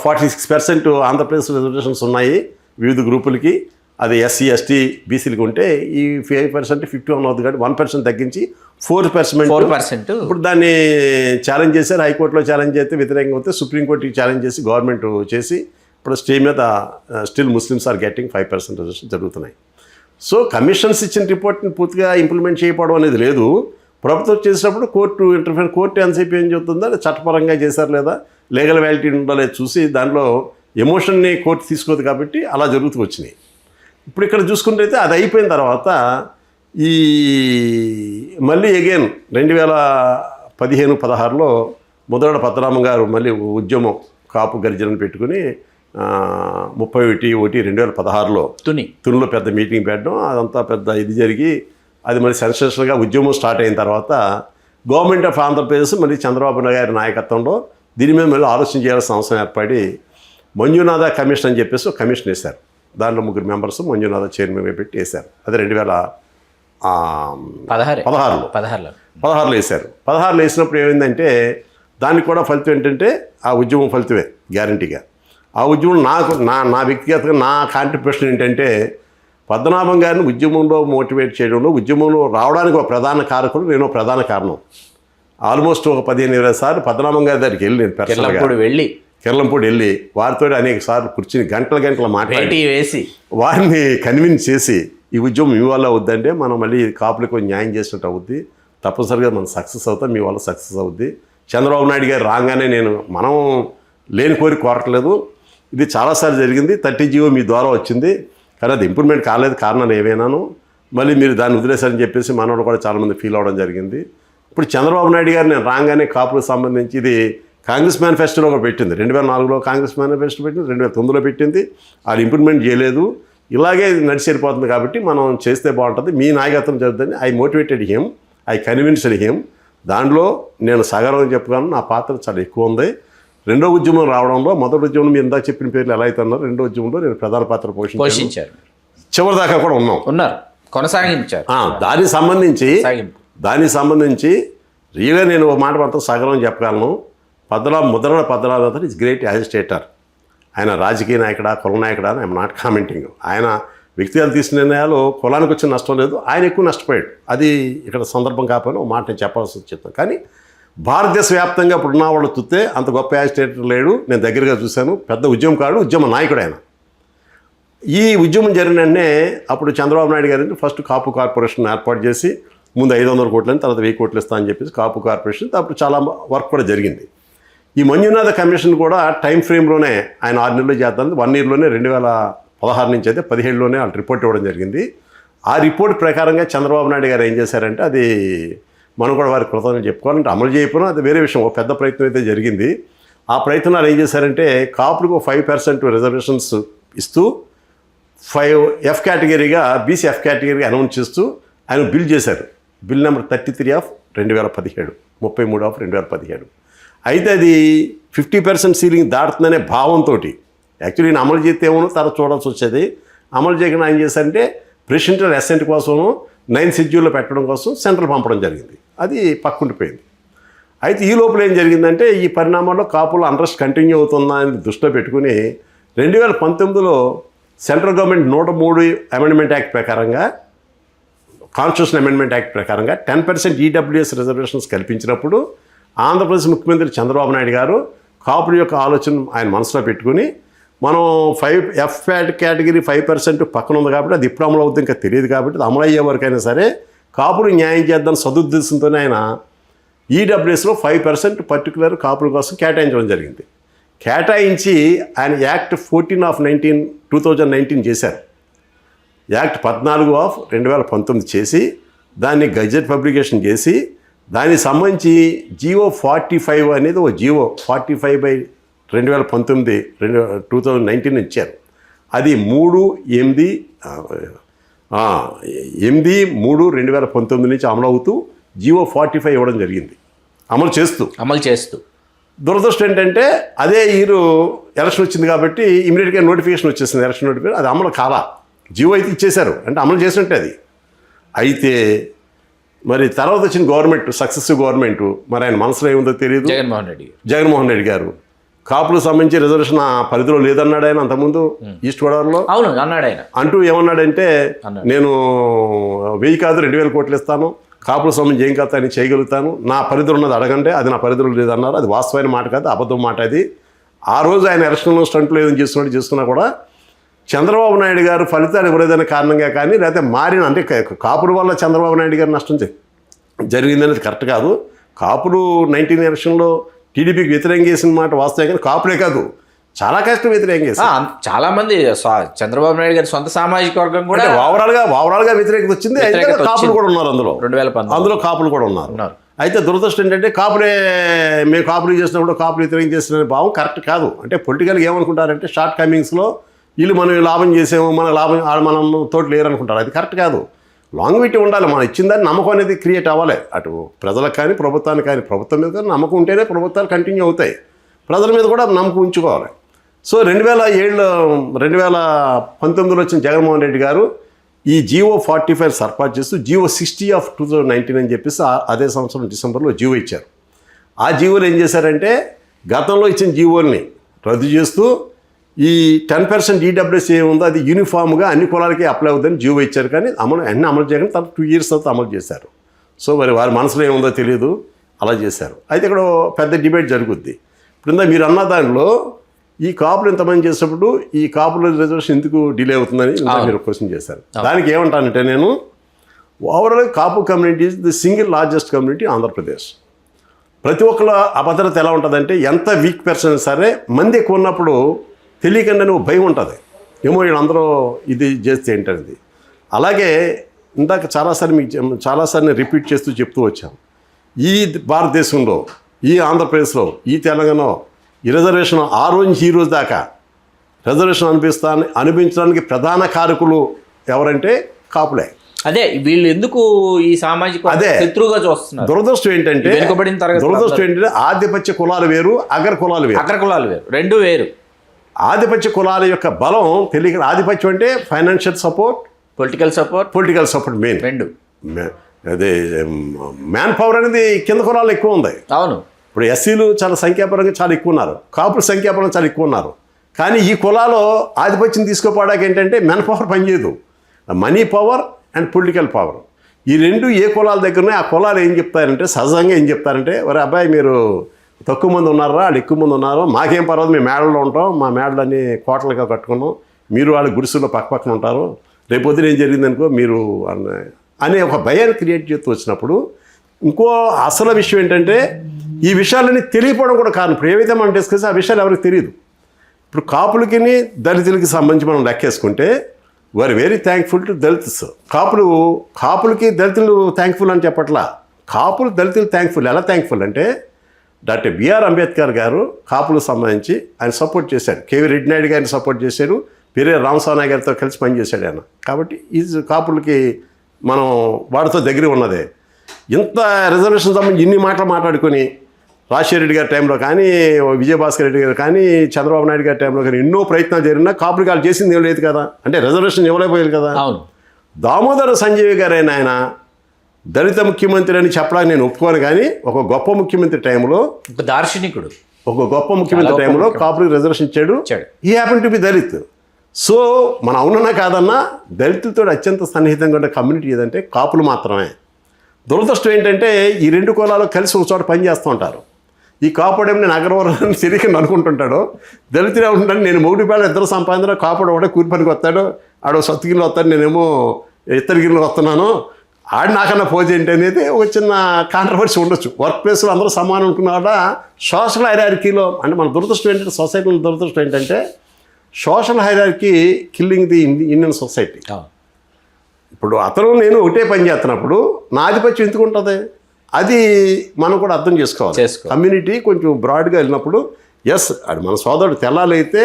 46% ఆంధ్రప్రదేశ్ రిజర్వేషన్స్ ఉన్నాయి వివిధ గ్రూపులకి. అది ఎస్సీ ఎస్టీ బీసీలకి ఉంటే ఈ 5% 51 అవుతుంది కాబట్టి 1% తగ్గించి 4%. ఇప్పుడు దాన్ని ఛాలెంజ్ చేశారు, హైకోర్టులో ఛాలెంజ్ చేస్తే వ్యతిరేకంగా వస్తే సుప్రీంకోర్టుకి ఛాలెంజ్ చేసి గవర్నమెంట్ చేసి ఇప్పుడు స్టే మీద still Muslims are getting 5% reservation జరుగుతున్నాయి. సో కమిషన్స్ ఇచ్చిన రిపోర్ట్ని పూర్తిగా ఇంప్లిమెంట్ చేయకపోవడం అనేది లేదు. ప్రభుత్వం చేసినప్పుడు కోర్టు ఎంతసేపు ఏం చెబుతుందో అది చట్టపరంగా చేశారు లేదా లీగల్ వ్యాలిటీ ఉందో లేదు చూసి దాంట్లో ఎమోషన్ని కోర్టు తీసుకోదు కాబట్టి అలా జరుగుతూ వచ్చినాయి. ఇప్పుడు ఇక్కడ చూసుకుంటే అది అయిపోయిన తర్వాత ఈ మళ్ళీ అగైన్ 2015-16లో ముద్రగడ పద్మనాభం గారు మళ్ళీ ఉద్యమం కాపు గర్జనను పెట్టుకుని 31/1 2016లో తునిలో పెద్ద మీటింగ్ పెట్టడం, అదంతా పెద్ద ఇది జరిగి అది మరి సెన్సేషనల్గా ఉద్యమం స్టార్ట్ అయిన తర్వాత గవర్నమెంట్ ఆఫ్ ఆంధ్రప్రదేశ్ మరి చంద్రబాబు నాయుడు గారి నాయకత్వంలో దీని మీద మళ్ళీ ఆలోచన చేయాల్సిన అవసరం ఏర్పడి మంజునాథ కమిషన్ అని చెప్పేసి ఒక కమిషన్ వేశారు. దాంట్లో 3 మెంబర్స్ మంజునాథ చైర్మన్గా పెట్టి వేశారు. అది 2016లో వేశారు. 16లో వేసినప్పుడు ఏమైందంటే దానికి కూడా ఫలితం ఏంటంటే ఆ ఉద్యమం ఫలితమే గ్యారంటీగా. ఆ ఉద్యమం నా వ్యక్తిగతంగా నా కాంట్రిబ్యూషన్ ఏంటంటే పద్మనాభం గారిని ఉద్యమంలో మోటివేట్ చేయడంలో, ఉద్యమంలో రావడానికి ఒక ప్రధాన కారకుడు నేను ప్రధాన కారణం. ఆల్మోస్ట్ ఒక 15-20 సార్లు పద్మనాభం గారి దగ్గరికి వెళ్ళి నేను పర్సనల్గా కిర్లంపూడి వెళ్ళి వారితో అనేక సార్లు కూర్చుని గంటల మాట్లాడి వేసి వారిని కన్విన్స్ చేసి ఈ ఉద్యమం మీ వల్ల అవుద్దంటే మనం మళ్ళీ కాపులకు న్యాయం చేసినట్టు అవుద్ది, తప్పనిసరిగా మనం సక్సెస్ అవుతాం, మీ వల్ల సక్సెస్ అవుద్ది. చంద్రబాబు నాయుడు గారు రాగానే మనం లేని కోరిక కోరట్లేదు, ఇది చాలాసార్లు జరిగింది, 30 జీవో మీ ద్వారా వచ్చింది కానీ అది ఇంప్రూవ్మెంట్ కాలేదు, కారణాలు ఏమైనాను మళ్ళీ మీరు దాన్ని వదిలేశారని చెప్పేసి మనోడు కూడా చాలామంది ఫీల్ అవ్వడం జరిగింది. ఇప్పుడు చంద్రబాబు నాయుడు గారు నేను రాగానే కాపులకు సంబంధించి ఇది కాంగ్రెస్ మేనిఫెస్టోలో కూడా పెట్టింది. 2004లో కాంగ్రెస్ మేనిఫెస్టో పెట్టింది, 2009లో పెట్టింది, అది ఇంప్రూవ్మెంట్ చేయలేదు. ఇలాగే నడిచి వెళ్ళిపోతుంది కాబట్టి మనం చేస్తే బాగుంటుంది, మీ నాయకత్వం జరుగుతుంది. I motivated him, I convinced him. దాంట్లో నేను సగర్వంగా చెప్పుకోను, నా పాత్ర చాలా ఎక్కువ ఉంది. రెండో ఉద్యమం రావడంలో, మొదటి ఉద్యమం మీరు ఇందాక చెప్పిన పేర్లు ఎలా అయితే ఉన్నారో, రెండో ఉద్యమంలో నేను ప్రధాన పాత్ర పోషించారు. చివరి దాకా కూడా ఉన్నారు, కొనసాగించారు. దానికి సంబంధించి రియల్గా నేను ఒక మాట మాత్రం సగర్వం చెప్పగలను. Padmanabham is great agitator. ఆయన రాజకీయ నాయకుడా, కుల నాయకుడా అని ఐఎమ్ నాట్ కామెంటింగ్. ఆయన వ్యక్తిగత తీసుకున్న నిర్ణయాలు కులానికి వచ్చిన నష్టం లేదు, ఆయన ఎక్కువ నష్టపోయాడు. అది ఇక్కడ సందర్భం కాకపోయినా ఒక మాట నేను చెప్పాల్సి చెప్తాను. కానీ భారతదేశ వ్యాప్తంగా ఇప్పుడున్న వాళ్ళు చూస్తే అంత గొప్ప యాజిటేటర్ లేడు. నేను దగ్గరగా చూశాను, పెద్ద ఉద్యమకారుడు, ఉద్యమ నాయకుడు ఆయన. ఈ ఉద్యమం జరిగిన వెంటనే అప్పుడు చంద్రబాబు నాయుడు గారు ఫస్ట్ కాపు కార్పొరేషన్ ఏర్పాటు చేసి ముందు 500 కోట్లని తర్వాత 1000 కోట్లు ఇస్తా అని చెప్పేసి కాపు కార్పొరేషన్, అప్పుడు చాలా వర్క్ కూడా జరిగింది. ఈ మంజునాథ కమిషన్ కూడా టైం ఫ్రేమ్లోనే ఆయన 6 నెలలు చేద్దాం, 1 ఇయర్లోనే 2016 నుంచి అయితే 17లోనే వాళ్ళు రిపోర్ట్ ఇవ్వడం జరిగింది. ఆ రిపోర్ట్ ప్రకారంగా చంద్రబాబు నాయుడు గారు ఏం చేశారంటే, అది మనం కూడా వారి కృతజ్ఞతలు చెప్పుకోవాలంటే అమలు చేయకపోయినా అది వేరే విషయం, ఒక పెద్ద ప్రయత్నం అయితే జరిగింది. ఆ ప్రయత్నాలు ఏం చేశారంటే కాపులకు 5% రిజర్వేషన్స్ ఇస్తూ 5F కేటగిరీగా బీసీ F కేటగిరీగా అనౌన్స్ చేస్తూ ఆయన బిల్ చేశారు. Bill number 33/2017, 33/2017. అయితే అది 50% సీలింగ్ దాటుతుందనే భావంతో యాక్చువల్లీ నేను అమలు చేస్తే ఏమో తర్వాత చూడాల్సి వచ్చేది. అమలు చేయకుండా ఏం చేశారంటే ప్రెసిడెంటల్ అసెంట్ కోసం 9th షెడ్యూల్లో పెట్టడం కోసం సెంట్రల్ పంపడం జరిగింది. అది పక్కుండిపోయింది. అయితే ఈ లోపల ఏం జరిగిందంటే ఈ పరిణామాల్లో కాపుల అంట్రెస్ట్ కంటిన్యూ అవుతుందా అని దృష్టిలో పెట్టుకుని 2019లో సెంట్రల్ గవర్నమెంట్ 103 అమెండ్మెంట్ యాక్ట్ ప్రకారంగా, కాన్స్టిట్యూషన్ అమెండ్మెంట్ యాక్ట్ ప్రకారంగా 10% ఈడబ్ల్యూఎస్ రిజర్వేషన్స్ కల్పించినప్పుడు ఆంధ్రప్రదేశ్ ముఖ్యమంత్రి చంద్రబాబు నాయుడు గారు కాపుల యొక్క ఆలోచన ఆయన మనసులో పెట్టుకుని మనం 5F కేటగిరీ 5% పక్కన ఉంది కాబట్టి అది ఇప్పుడు అమలు అవుతుంది ఇంకా తెలియదు కాబట్టి అది అమలు అయ్యే వరకైనా సరే కాపులు న్యాయం చేద్దాం సదుద్దేశంతోనే ఆయన ఈడబ్ల్యూఎస్లో 5% పర్టికులర్ కాపుల కోసం కేటాయించడం జరిగింది. కేటాయించి ఆయన యాక్ట్ 14/2019 చేశారు. యాక్ట్ 14/2019 చేసి దాన్ని గజెట్ పబ్లికేషన్ చేసి దానికి సంబంధించి జీవో 45 అనేది ఒక జీవో 45/2019 ఇచ్చారు. అది 8/3/2019 నుంచి అమలు అవుతూ జీవో 45 ఇవ్వడం జరిగింది, అమలు చేస్తూ. దురదృష్టం ఏంటంటే అదే ఇయర్ ఎలక్షన్ వచ్చింది కాబట్టి ఇమీడియట్గా నోటిఫికేషన్ వచ్చేసింది, ఎలక్షన్ నోటిఫికేషన్. అది అమలు కాలా, జీవో అయితే ఇచ్చేశారు అంటే అమలు చేసినట్టే అది. అయితే మరి తర్వాత వచ్చిన గవర్నమెంట్, సక్సెసివ్ గవర్నమెంట్, మరి ఆయన మనసులో ఏముందో తెలియదు. జగన్మోహన్ రెడ్డి గారు కాపులకు సంబంధించి రిజర్వేషన్ ఆ పరిధిలో లేదన్నాడు ఆయన అంతకుముందు ఈస్ట్ గోదావరిలో. అంటూ ఏమన్నాడంటే నేను 1000 కాదు 2000 కోట్లు ఇస్తాను, కాపులకు సంబంధించి ఏం కాదు అని చేయగలుగుతాను, నా పరిధిలో ఉన్నది అడగంటే అది నా పరిధిలో లేదన్నారు. అది వాస్తవమైన మాట కాదు, అబద్ధం మాట అది. ఆ రోజు ఆయన ఎలక్షన్లో స్టంట్లో ఏదైనా చేసుకున్నా కూడా చంద్రబాబు నాయుడు గారు ఫలితాలు ఇవ్వలేదనే కారణంగా కానీ లేకపోతే మారిన అంటే కాపుల వల్ల చంద్రబాబు నాయుడు గారు నష్టం జరిగిందనేది కరెక్ట్ కాదు. కాపులు 19 ఎలక్షన్లో టీడీపీకి వ్యతిరేకం చేసిన మాట వాస్తవం, కానీ కాపులే కాదు చాలా కష్టం వ్యతిరేకం చేశారు. చాలా మంది చంద్రబాబు నాయుడు గారి సొంత సామాజిక వర్గం కూడా ఓవరాల్గా వ్యతిరేకత వచ్చింది. అయితే కాపులు కూడా ఉన్నారు అందులో, 2019 అందులో కాపులు కూడా ఉన్నారు. అయితే దురదృష్టం ఏంటంటే మేము కాపురీ చేసినప్పుడు కాపురీ వ్యతిరేకం చేసిన భావం కరెక్ట్ కాదు. అంటే పొలిటికల్గా ఏమనుకుంటారంటే షార్ట్ కమింగ్స్లో వీళ్ళు మనం లాభం చేసాము, మన లాభం మనం తోటి లేరు అనుకుంటారు. అది కరెక్ట్ కాదు. లాంగ్విటీ ఉండాలి. మనం ఇచ్చిందని నమ్మకం అనేది క్రియేట్ అవ్వాలి. అటు ప్రజలకు కానీ ప్రభుత్వానికి కానీ. ప్రభుత్వం మీద కానీ నమ్మకం ఉంటేనే ప్రభుత్వాలు కంటిన్యూ అవుతాయి. ప్రజల మీద కూడా నమ్మకం ఉంచుకోవాలి. సో 2019లో వచ్చిన జగన్మోహన్ రెడ్డి గారు ఈ జియో 45 సర్పాటు చేస్తూ జియో 60 ఆఫ్ 2019 అని చెప్పేసి అదే సంవత్సరం డిసెంబర్లో జియో ఇచ్చారు. ఆ జియోలు ఏం చేశారంటే గతంలో ఇచ్చిన జియోల్ని రద్దు చేస్తూ ఈ 10% ఈడబ్ల్యూఎస్ ఏముందో అది యూనిఫామ్గా అన్ని కులాలకి అప్లై అవుతుందని జియో ఇచ్చారు. కానీ అమలు చేయకుండా తర్వాత 2 years తర్వాత అమలు చేశారు. సో మరి వారి మనసులో ఏముందో తెలియదు, అలా చేశారు. అయితే ఇక్కడ పెద్ద డిబేట్ జరుగుద్ది. ఇప్పుడు మీరు అన్న దానిలో ఈ కాపులు ఇంతమంది చేసినప్పుడు ఈ కాపుల రిజర్వేషన్ ఎందుకు డిలే అవుతుందని మీరు క్వశ్చన్ చేశారు. దానికి ఏమంటానంటే నేను overall Kapu community is the single largest community Andhra Pradesh. ప్రతి ఒక్కళ్ళ అభద్రత ఎలా ఉంటుందంటే ఎంత వీక్ పర్సన్ సరే మంది ఎక్కువ ఉన్నప్పుడు తెలియకుండా నువ్వు భయం ఉంటుంది. ఏమో వీళ్ళందరూ ఇది చేస్తే ఏంటనేది. అలాగే ఇందాక చాలాసార్లు రిపీట్ చేస్తూ చెప్తూ వచ్చాం. ఈ భారతదేశంలో, ఈ ఆంధ్రప్రదేశ్లో, ఈ తెలంగాణలో ఈ రిజర్వేషన్ ఆ రోజు నుంచి ఈ రోజు దాకా రిజర్వేషన్ అనిపించడానికి ప్రధాన కారకులు ఎవరంటే కాపులే. అదే వీళ్ళు ఎందుకు ఈ సామాజిక శత్రువుగా చూస్తున్నారు. దురదృష్టం ఏంటంటే ఆధిపత్య కులాలు వేరు, అగ్ర కులాలు వేరు, రెండు వేరు. ఆధిపత్య కులాల యొక్క బలం తెలియక, ఆధిపత్యం అంటే financial support, political support main రెండు. అదే మ్యాన్ పవర్ అనేది కింద కులాలు ఎక్కువ ఉంది. అవును. ఇప్పుడు ఎస్సీలు చాలా సంఖ్యాపరంగా చాలా ఎక్కువ ఉన్నారు, కాపులు సంఖ్యాపరంగా చాలా ఎక్కువ ఉన్నారు. కానీ ఈ కులాలో ఆధిపత్యం తీసుకోపోవడానికి ఏంటంటే మ్యాన్ పవర్ పనిచేయదు. Money power and political power, ఈ రెండు ఏ కులాల దగ్గరనే ఆ కులాలు ఏం చెప్తారంటే, సహజంగా ఏం చెప్తారంటే, ఒరే అబ్బాయి మీరు తక్కువ మంది ఉన్నారా, వాళ్ళు ఎక్కువ మంది ఉన్నారు, మాకేం పర్వాలేదు, మేము మేడల్లో ఉంటాం, మా మేడలన్నీ కోటలుగా కట్టుకున్నాం, మీరు వాళ్ళ గుడిసెల్లో పక్కన ఉంటారు, రేపొద్దున ఏం జరిగిందనుకో మీరు అనే ఒక భయాన్ని క్రియేట్ చేస్తూ వచ్చినప్పుడు, ఇంకో అసలు విషయం ఏంటంటే ఈ విషయాలన్నీ తెలియకపోవడం కూడా కారణం. ఇప్పుడు ఏవైతే మనం డిస్కస్ ఆ విషయాలు ఎవరికి తెలియదు. ఇప్పుడు కాపులకి దళితులకి సంబంధించి మనం లెక్కేసుకుంటే we are very thankful to Dalits. కాపులకి దళితులు థ్యాంక్ఫుల్ అని చెప్పట్లా, కాపులు దళితులు థ్యాంక్ఫుల్. ఎలా థ్యాంక్ఫుల్ అంటే డాక్టర్ బిఆర్ అంబేద్కర్ గారు కాపులకు సంబంధించి ఆయన సపోర్ట్ చేశారు, కేవీ రెడ్డి నాయుడు గారిని సపోర్ట్ చేశారు, పెరియర్ రామస్వామి గారితో కలిసి పనిచేశాడు ఆయన. కాబట్టి ఈ కాపులకి మనం వాడితో దగ్గర ఉన్నదే. ఇంత రిజర్వేషన్ సంబంధించి ఇన్ని మాటలు మాట్లాడుకొని రాజశేఖర రెడ్డి గారి టైంలో కానీ, విజయభాస్కర్ రెడ్డి గారు కానీ, చంద్రబాబు నాయుడు గారి టైంలో కానీ ఎన్నో ప్రయత్నాలు జరిగినా కాపులకి వాళ్ళు చేసింది ఏం లేదు కదా, అంటే రిజర్వేషన్ ఇవ్వలేకపోయారు కదా. అవును. దామోదర సంజయ్ గారైన ఆయన దళిత ముఖ్యమంత్రి అని చెప్పడానికి నేను ఒప్పుకోను. కానీ ఒక గొప్ప ముఖ్యమంత్రి టైంలో, దార్శనికుడు, ఒక గొప్ప ముఖ్యమంత్రి టైంలో కాపులకు రిజర్వేషన్ ఇచ్చాడు. ఈ happen to be Dalit. So మనం అవునన్నా కాదన్నా దళితులతో అత్యంత సన్నిహితంగా ఉండే కమ్యూనిటీ ఏదంటే కాపులు మాత్రమే. దురదృష్టం ఏంటంటే ఈ రెండు కులాలు కలిసి ఒక చోట పనిచేస్తూ ఉంటారు. ఈ కాపుడేమో నేను అగ్రవరం తిరిగి అనుకుంటుంటాడు, దళితుడే ఉంటాను నేను మొగుడిపేట ఇద్దరు సంపాదించిన, కాపుడు ఒకటే కూలి పనికి వస్తాడు, ఆడో సత్తుగిరిలో వస్తాడు, నేనేమో ఇత్తడిగిరిలో వస్తున్నాను, ఆడు నాకన్నా పోజ్ ఏంటి అనేది ఒక చిన్న కాంట్రవర్సీ ఉండొచ్చు. వర్క్ ప్లేస్లో అందరూ సమానం అనుకున్నాడ సోషల్ హైరార్కీలో, అంటే మన దురదృష్టం ఏంటంటే సొసైటీలో దురదృష్టం ఏంటంటే social hierarchy killing the Indian society. ఇప్పుడు అతను నేను ఒకటే పని చేస్తున్నప్పుడు నా ఆధిపత్యం ఎందుకు ఉంటుంది, అది మనం కూడా అర్థం చేసుకోవాలి. కమ్యూనిటీ కొంచెం బ్రాడ్గా వెళ్ళినప్పుడు ఎస్ అది మన సోదరుడు తెల్లాలైతే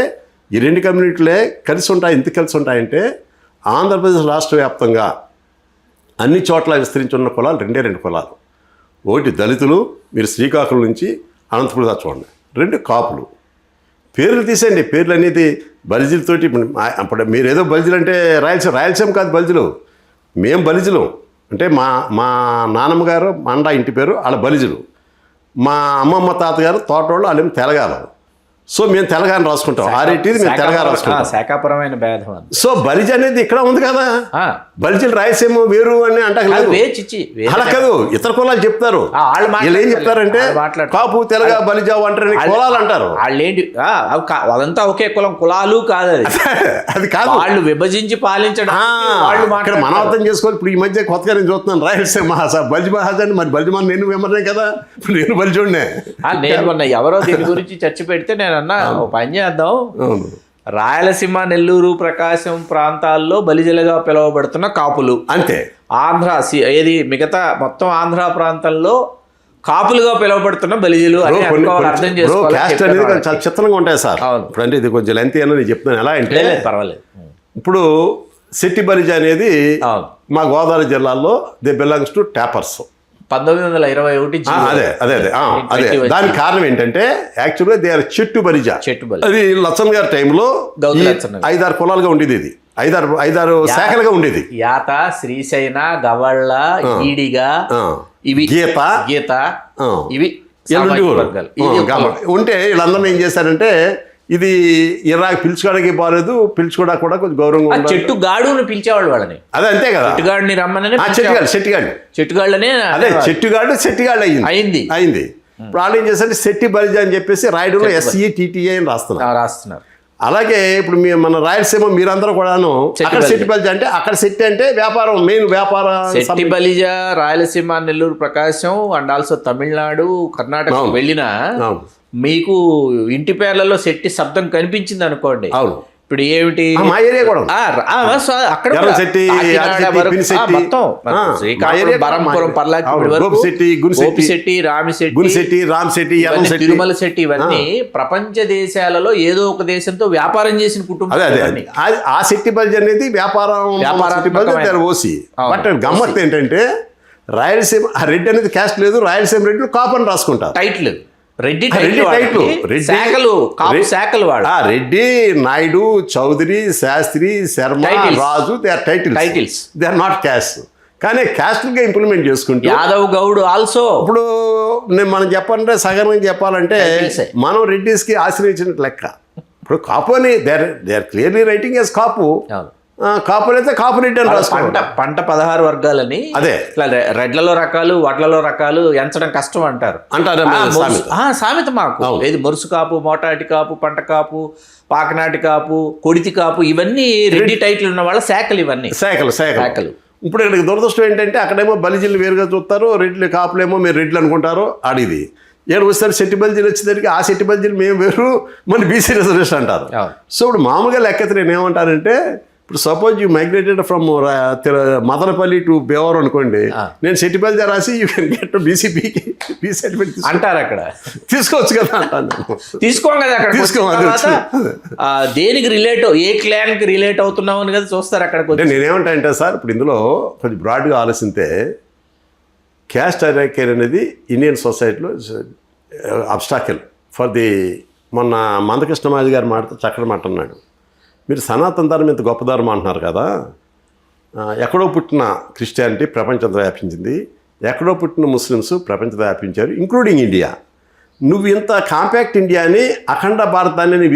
ఈ రెండు కమ్యూనిటీలే కలిసి ఉంటాయి. ఎందుకు కలిసి ఉంటాయంటే ఆంధ్రప్రదేశ్ రాష్ట్ర వ్యాప్తంగా అన్ని చోట్ల విస్తరించున్న కులాలు రెండు కులాలు. ఒకటి దళితులు, మీరు శ్రీకాకుళం నుంచి అనంతపురం దాకా చూడండి, రెండు కాపులు. పేర్లు తీసేయండి, పేర్లు అనేది బలిజీలతోటి. అప్పుడు మీరు ఏదో బలిజీలు అంటే రాయలసీమ కాదు బలిజీలు, మేము బలిజులు. అంటే మా నాన్నమ్మ గారు మండ ఇంటి పేరు వాళ్ళ బలిజులు, మా అమ్మమ్మ తాతగారు తోటోళ్ళు వాళ్ళేమో తెలగారు. సో మేము తెలంగాణ రాసుకుంటాం, ఆరేటిది మేము తెలంగాణ రాసుకుంటాం, శాఖాపరమైన భేదం. సో బలిజ అనేది ఇక్కడ ఉంది కదా, బలిజలు రాయలసీమ వేరు అని అంటే అలా కాదు. ఇతర కులాలు చెప్తారు, వీళ్ళు ఏం చెప్తారంటే కాపు తెలగ బలిజ అంటారు, కులాలు అంటారు. వాళ్ళేంటి అదంతా ఒకే కులం, కులాలు కాదు అది కాదు, వాళ్ళు విభజించి పాలించడం. ఇక్కడ మనం అర్థం చేసుకోవాలి. ఇప్పుడు ఈ మధ్య కొత్తగా నేను చూస్తున్నాను రాయలసీమ మహాసభ బలిజ మహాజాన్ని, మరి బలిజమాన్ నేను విమర్శనే కదా, ఇప్పుడు నేను బలిజోడినే. నేను ఎవరో దీని గురించి చర్చ పెడితే నేను అన్నా ఓ పని చేద్దాం, రాయలసీమ, నెల్లూరు, ప్రకాశం ప్రాంతాల్లో బలిజలుగా పిలువబడుతున్న కాపులు అంతే. ఆంధ్ర ఏది మిగతా మొత్తం ఆంధ్ర ప్రాంతంలో కాపులుగా పిలువబడుతున్న బలిజీలు అని అర్థం చేసుకోవాలి. క్యాస్ట్ అనేది చాలా చిత్రంగా ఉంటాయి సార్. ఇప్పుడు అంటే ఇది కొంచెం లెంత్ అని నేను చెప్తున్నాను. ఎలా అంటే పర్వాలేదు, ఇప్పుడు శెట్టి బలిజ అనేది మా గోదావరి జిల్లాలో దే బిలాంగ్స్ టు ట్యాపర్స్. 1921. అదే అదే అదే అదే దానికి కారణం ఏంటంటే యాక్చువల్గా దే ఆర్ చెట్టు బలిజ. అది లచ్చన్ గారి టైంలో 5-6 కులాలుగా ఉండేది. ఇది 5-6 శాఖలుగా ఉండేది. యాత, శ్రీశైన, గవళ్ళ, ఈడిగా, ఇవి గీత ఇవి ఉంటే వీళ్ళందరినీ ఏం చేశారంటే ఇది ఇరాక్ పిలుచుకోవడానికి బాగాలేదు, పిలుచుకోవడానికి కూడా కొంచెం గౌరవంగా చెట్టు గాడుని పిలిచేవాళ్ళు వాళ్ళని. అదే అంతే కదా, చెట్టుగాడిని రమ్మని చెట్టుగాళ్ళనే అదే చెట్టుగాడు సెట్టిగాళ్ళు అయింది. ఇప్పుడు వాళ్ళు ఏం చేశారంటే శెట్టి బలిజ అని చెప్పేసి రాయడంలో SETTA అని రాస్తున్నారు. అలాగే ఇప్పుడు మన రాయలసీమ మీరందరూ కూడాను అక్కడ శెట్టి బలిజ అంటే అక్కడ శెట్టి అంటే వ్యాపారం, మెయిన్ వ్యాపార. శెట్టి బలిజ రాయలసీమ, నెల్లూరు, ప్రకాశం అండ్ ఆల్సో తమిళనాడు, కర్ణాటక వెళ్ళినా మీకు ఇంటి పేర్లలో శెట్టి శబ్దం కనిపించింది అనుకోండి. అవును, ఇప్పుడు ఏమిటి మా ఏరియా కూడా అక్కడ తిరుమల శెట్టి ఇవన్నీ ప్రపంచ దేశాలలో ఏదో ఒక దేశంతో వ్యాపారం చేసిన కుటుంబం. ఆ శెట్టి బలిజ అనేది వ్యాపారం ఓసి. బట్ గమ్మత్ ఏంటంటే రాయలసీమ రెడ్డి అనేది క్యాస్ట్ లేదు, రాయలసీమ రెడ్డి కాపని రాసుకుంటారు title. Reddy Naidu, Chowdary, Sastry, Sharma, Raju they are titles, they are not caste. కానీ క్యాస్ట్గా ఇంప్లిమెంట్ చేసుకుంటే యాదవ్, గౌడ్ ఆల్సో. ఇప్పుడు మనం చెప్పాలంటే సగర్వంగా చెప్పాలంటే మనం రెడ్డిస్కి ఆశ్రయించినట్టు లెక్క. ఇప్పుడు కాపు అని they are clearly writing as Kapu. Kapu అయితే కాపు రెడ్డి అని రాసుకోండి. పంట 16 వర్గాలని అదే రెడ్లలో రకాలు, వడ్లలో రకాలు ఎంచడం కష్టం అంటారు. సామెత మాకు ఏది మొరుసు కాపు, మోటాటి కాపు, పంట కాపు, పాకనాటి కాపు, కొడితి కాపు, ఇవన్నీ రెడ్డి టైటిల్ ఉన్న వాళ్ళ శాఖలు. ఇవన్నీ శాఖలు. ఇప్పుడు ఇక్కడికి దురదృష్టం ఏంటంటే అక్కడేమో బలిజీలు వేరుగా చూస్తారు, రెడ్లు కాపులేమో మీరు రెడ్లు అనుకుంటారు. ఆడిది ఏడు వస్తారు శెట్టి బలిజీలు వచ్చేసరికి ఆ శెట్టి బలిజీలు మేము వేరు, మన BC రిజర్వేషన్ అంటారు. సో ఇప్పుడు మామూలుగా లెక్కత నేను ఏమంటానంటే ఇప్పుడు suppose you migrated from Madanapalle to Bevaram అనుకోండి, నేను శెట్టి బలిజ రాసి యూ కెన్ గెట్ BCPకి బీ సర్టిఫికేట్ అంటారు. అక్కడ తీసుకోవచ్చు కదా అంటాను. తీసుకోం కదా, అక్కడ దేనికి రిలేట్, ఏ క్లాన్కి రిలేట్ అవుతున్నావు అని కదా చూస్తారు అక్కడ. నేనేమంటా అంటే సార్ ఇప్పుడు ఇందులో కొంచెం బ్రాడ్గా ఆలోచిస్తే క్యాస్ట్ హైరార్కీ అనేది ఇండియన్ సొసైటీలో అబ్స్టాకిల్ ఫర్ ది. మొన్న మందకృష్ణమాది గారు చక్కటి మాట అన్నాడు, మీరు సనాతన ధర్మం ఇంత గొప్ప ధర్మం అంటున్నారు కదా, ఎక్కడో పుట్టిన క్రిస్టియానిటీ ప్రపంచంతో వ్యాపించింది, ఎక్కడో పుట్టిన ముస్లిమ్స్ ప్రపంచంతో వ్యాపించారు ఇంక్లూడింగ్ ఇండియా. నువ్వు ఇంత కాంపాక్ట్ ఇండియాని అఖండ భారతాన్ని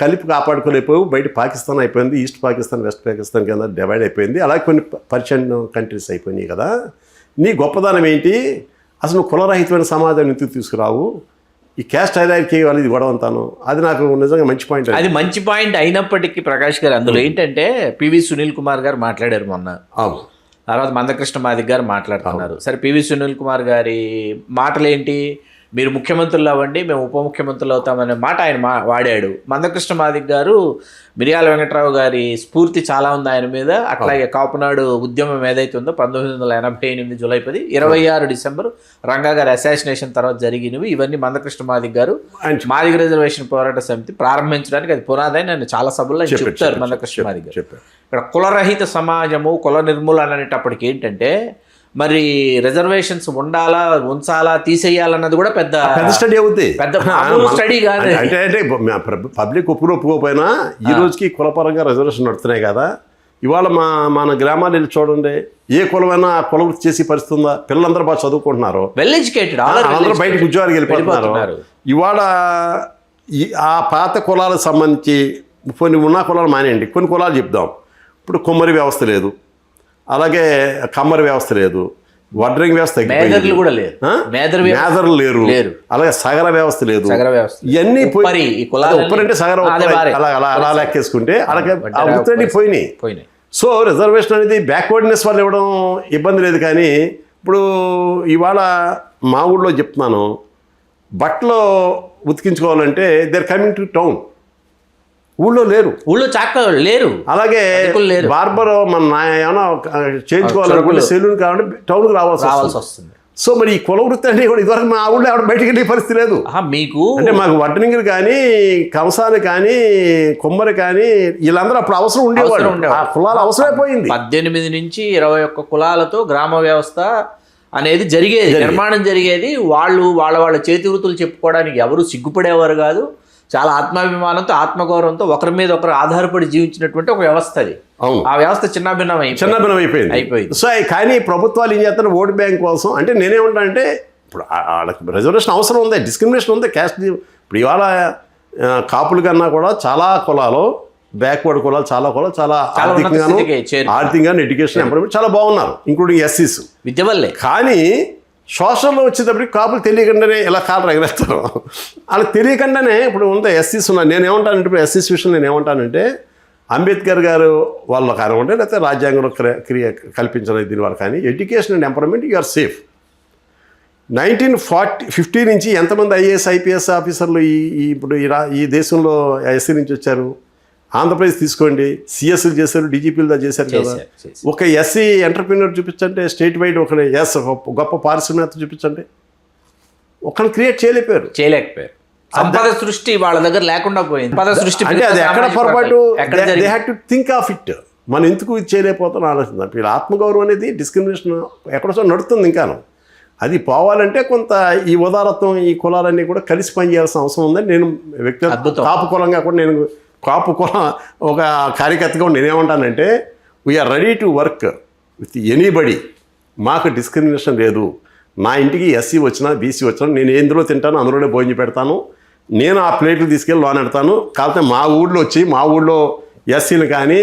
కలిపి కాపాడుకోలేకపోయావు. బయట పాకిస్తాన్ అయిపోయింది, ఈస్ట్ పాకిస్తాన్, వెస్ట్ పాకిస్తాన్ కింద డివైడ్ అయిపోయింది, అలాగే కొన్ని పర్షియన్ కంట్రీస్ అయిపోయినాయి కదా. నీ గొప్పదనం ఏంటి? అసలు నువ్వు కులరహితమైన సమాజం ఎందుకు తీసుకురావు? ఈ క్యాస్ట్ హైరార్కీ వాళ్ళది గొడవంతాను. అది నాకు నిజంగా మంచి పాయింట్. అది మంచి పాయింట్ అయినప్పటికీ ప్రకాష్ గారు అందులో ఏంటంటే PV సునీల్ కుమార్ గారు మాట్లాడారు మొన్న. తర్వాత మందకృష్ణ మాదిక్ గారు మాట్లాడుతున్నారు. సరే PV సునీల్ కుమార్ గారి మాటలు ఏంటి, మీరు ముఖ్యమంత్రులు అవ్వండి, మేము ఉప ముఖ్యమంత్రులు అవుతామనే మాట ఆయన వాడాడు. మందకృష్ణ మాదిక్ గారు మిరియాల వెంకట్రావు గారి స్ఫూర్తి చాలా ఉంది ఆయన మీద. అట్లాగే కాపునాడు ఉద్యమం ఏదైతే ఉందో 1988 జూలై 10, 26 డిసెంబర్ రంగా గారి అసాసినేషన్ తర్వాత జరిగినవి. ఇవన్నీ మందకృష్ణ మాదిక్ గారు మాదిగ రిజర్వేషన్ పోరాట సమితి ప్రారంభించడానికి అది పునాదని నన్ను చాలా సభల్లో చెప్తారు మందకృష్ణ మాదిక్ గారు. ఇక్కడ కులరహిత సమాజము, కుల నిర్మూలన అనేటప్పటికి ఏంటంటే మరి రిజర్వేషన్స్ ఉంచాలా తీసేయాలన్నది కూడా పెద్ద స్టడీ అవుతుంది, పెద్ద స్టడీ కాదు. అంటే పబ్లిక్ ఒప్పుకోకపోయినా ఈ రోజుకి కులపరంగా రిజర్వేషన్ నడుతున్నాయి కదా. ఇవాళ మన గ్రామాలు వెళ్ళి చూడండి, ఏ కులమైనా కుల వృత్తి చేసి పరిస్థితి ఉందా? పిల్లలందరూ బాగా చదువుకుంటున్నారు, వెల్ ఎడ్యుకేటెడ్, అందరూ బయటకు ఉద్యోగాలకు వెళ్ళిపోతున్నారు. ఇవాళ ఆ పాత కులాలకు సంబంధించి కొన్ని ఉన్న కులాలు మానేయండి, కొన్ని కులాలు చెప్దాం. ఇప్పుడు కుమ్మరి వ్యవస్థ లేదు, అలాగే కమ్మరి వ్యవస్థ లేదు, వడ్రింగ్ వ్యవస్థ మేదర్లు లేరు, అలాగే సగర వ్యవస్థ లేదు. ఇవన్నీ ఉప్పరంటే సగర అలా లెక్కేసుకుంటే అలాగే పోయినాయి. సో రిజర్వేషన్ అనేది బ్యాక్వర్డ్నెస్ వల్ల ఇవ్వడం ఇబ్బంది లేదు. కానీ ఇప్పుడు ఇవాళ మా ఊళ్ళో చెప్తున్నాను, బట్టలు ఉతికించుకోవాలంటే they are coming to town. ఊళ్ళో లేరు, లేరు. అలాగే బార్బర్ మన ఏమైనా చేయించుకోవాలనుకుంటే సెలూన్ కావాలంటే టౌన్కి రావాల్సి వస్తుంది. సో మరి ఈ కుల వృత్తి అంటే కూడా ఇదివరకు మా ఊళ్ళో ఎవరు బయటికి వెళ్ళే పరిస్థితి లేదు. మీకు అంటే మాకు వడ్డనింగులు కానీ కంసాలు కానీ కుమ్మరి కానీ వీళ్ళందరూ అప్పుడు అవసరం ఉండేవాళ్ళు. ఆ కులాలు అవసరమైపోయింది. 18 నుంచి 21 కులాలతో గ్రామ వ్యవస్థ అనేది జరిగేది, నిర్మాణం జరిగేది. వాళ్ళ చేతి వృత్తులు చెప్పుకోవడానికి ఎవరు సిగ్గుపడేవారు కాదు. చాలా ఆత్మాభిమానంతో ఆత్మగౌరవంతో ఒకరి మీద ఒకరు ఆధారపడి జీవించినటువంటి ఒక వ్యవస్థ అది. ఆ వ్యవస్థ చిన్నాభిన్నం అయిపోయింది. సో కానీ ప్రభుత్వాలు ఏం చేస్తారు ఓటు బ్యాంక్ కోసం. అంటే నేనేమంటా అంటే ఇప్పుడు వాళ్ళకి రిజర్వేషన్ అవసరం ఉంది, డిస్క్రిమినేషన్ ఉంది, క్యాస్ట్. ఇప్పుడు ఇవాళ కాపుల కన్నా కూడా చాలా కులాలు, బ్యాక్వర్డ్ కులాలు, చాలా కులాలు చాలా ఆర్థికంగా ఎడ్యుకేషన్ ఎంప్లాయ్మెంట్ చాలా బాగున్నారు, ఇంక్లూడింగ్ ఎస్సీస్ విద్య వల్లే. కానీ సోషల్లో వచ్చేటప్పటికి కాపులు తెలియకుండానే ఇలా కాలు రగలేస్తారు. వాళ్ళకి తెలియకుండానే ఇప్పుడు ఉందా ఎస్సీస్ ఉన్నారు. నేనేమంటానంటే ఇప్పుడు ఎస్సీస్ విషయం నేనేమంటానంటే అంబేద్కర్ గారు వాళ్ళు కానివ్వండి, లేకపోతే రాజ్యాంగంలో కల్పించిన దీనివల్ల కానీ education and employment you are safe. 1950 నుంచి ఎంతమంది ఐఏఎస్ ఐపీఎస్ ఆఫీసర్లు ఇప్పుడు ఈ దేశంలో ఎస్సీ నుంచి వచ్చారు. ఆంధ్రప్రదేశ్ తీసుకోండి, సిఎస్లు చేశారు, డీజీపీలు చేశారు కదా. ఒక ఎస్సీ ఎంటర్ప్రీనర్ చూపించండి స్టేట్ వైడ్, ఒక గొప్ప పారిశ్రామికవేత్త చూపించండి, ఒకరిని క్రియేట్ చేయలేకపోయారు. సంపద సృష్టి వాళ్ళ దగ్గర లేకుండా పోయింది. సృష్టి అంటే అది ఎక్కడ పొరపాటు, they had to think of it. మనం ఎందుకు ఇది చేయలేకపోతాం ఆలోచిద్దాం. వీళ్ళ ఆత్మగౌరవం అనేది డిస్క్రిమినేషన్ ఎక్కడో నడుస్తుంది ఇంకాను. అది పోవాలంటే కొంత ఈ ఉదారత్వం, ఈ కులాలన్నీ కూడా కలిసి పనిచేయాల్సిన అవసరం ఉందని నేను వ్యక్తిగత కాపు కులంగా కూడా నేను కాపు కులం ఒక కార్యకర్తగా నేనేమంటానంటే we are ready to work with anybody. మాకు డిస్క్రిమినేషన్ లేదు. నా ఇంటికి ఎస్సీ వచ్చినా బీసీ వచ్చినా నేను ఎందులో తింటాను అందులోనే భోజనం పెడతాను. నేను ఆ ప్లేట్లు తీసుకెళ్ళి లోన్ పెడతాను. కాకపోతే మా ఊళ్ళో వచ్చి మా ఊళ్ళో ఎస్సీలు కానీ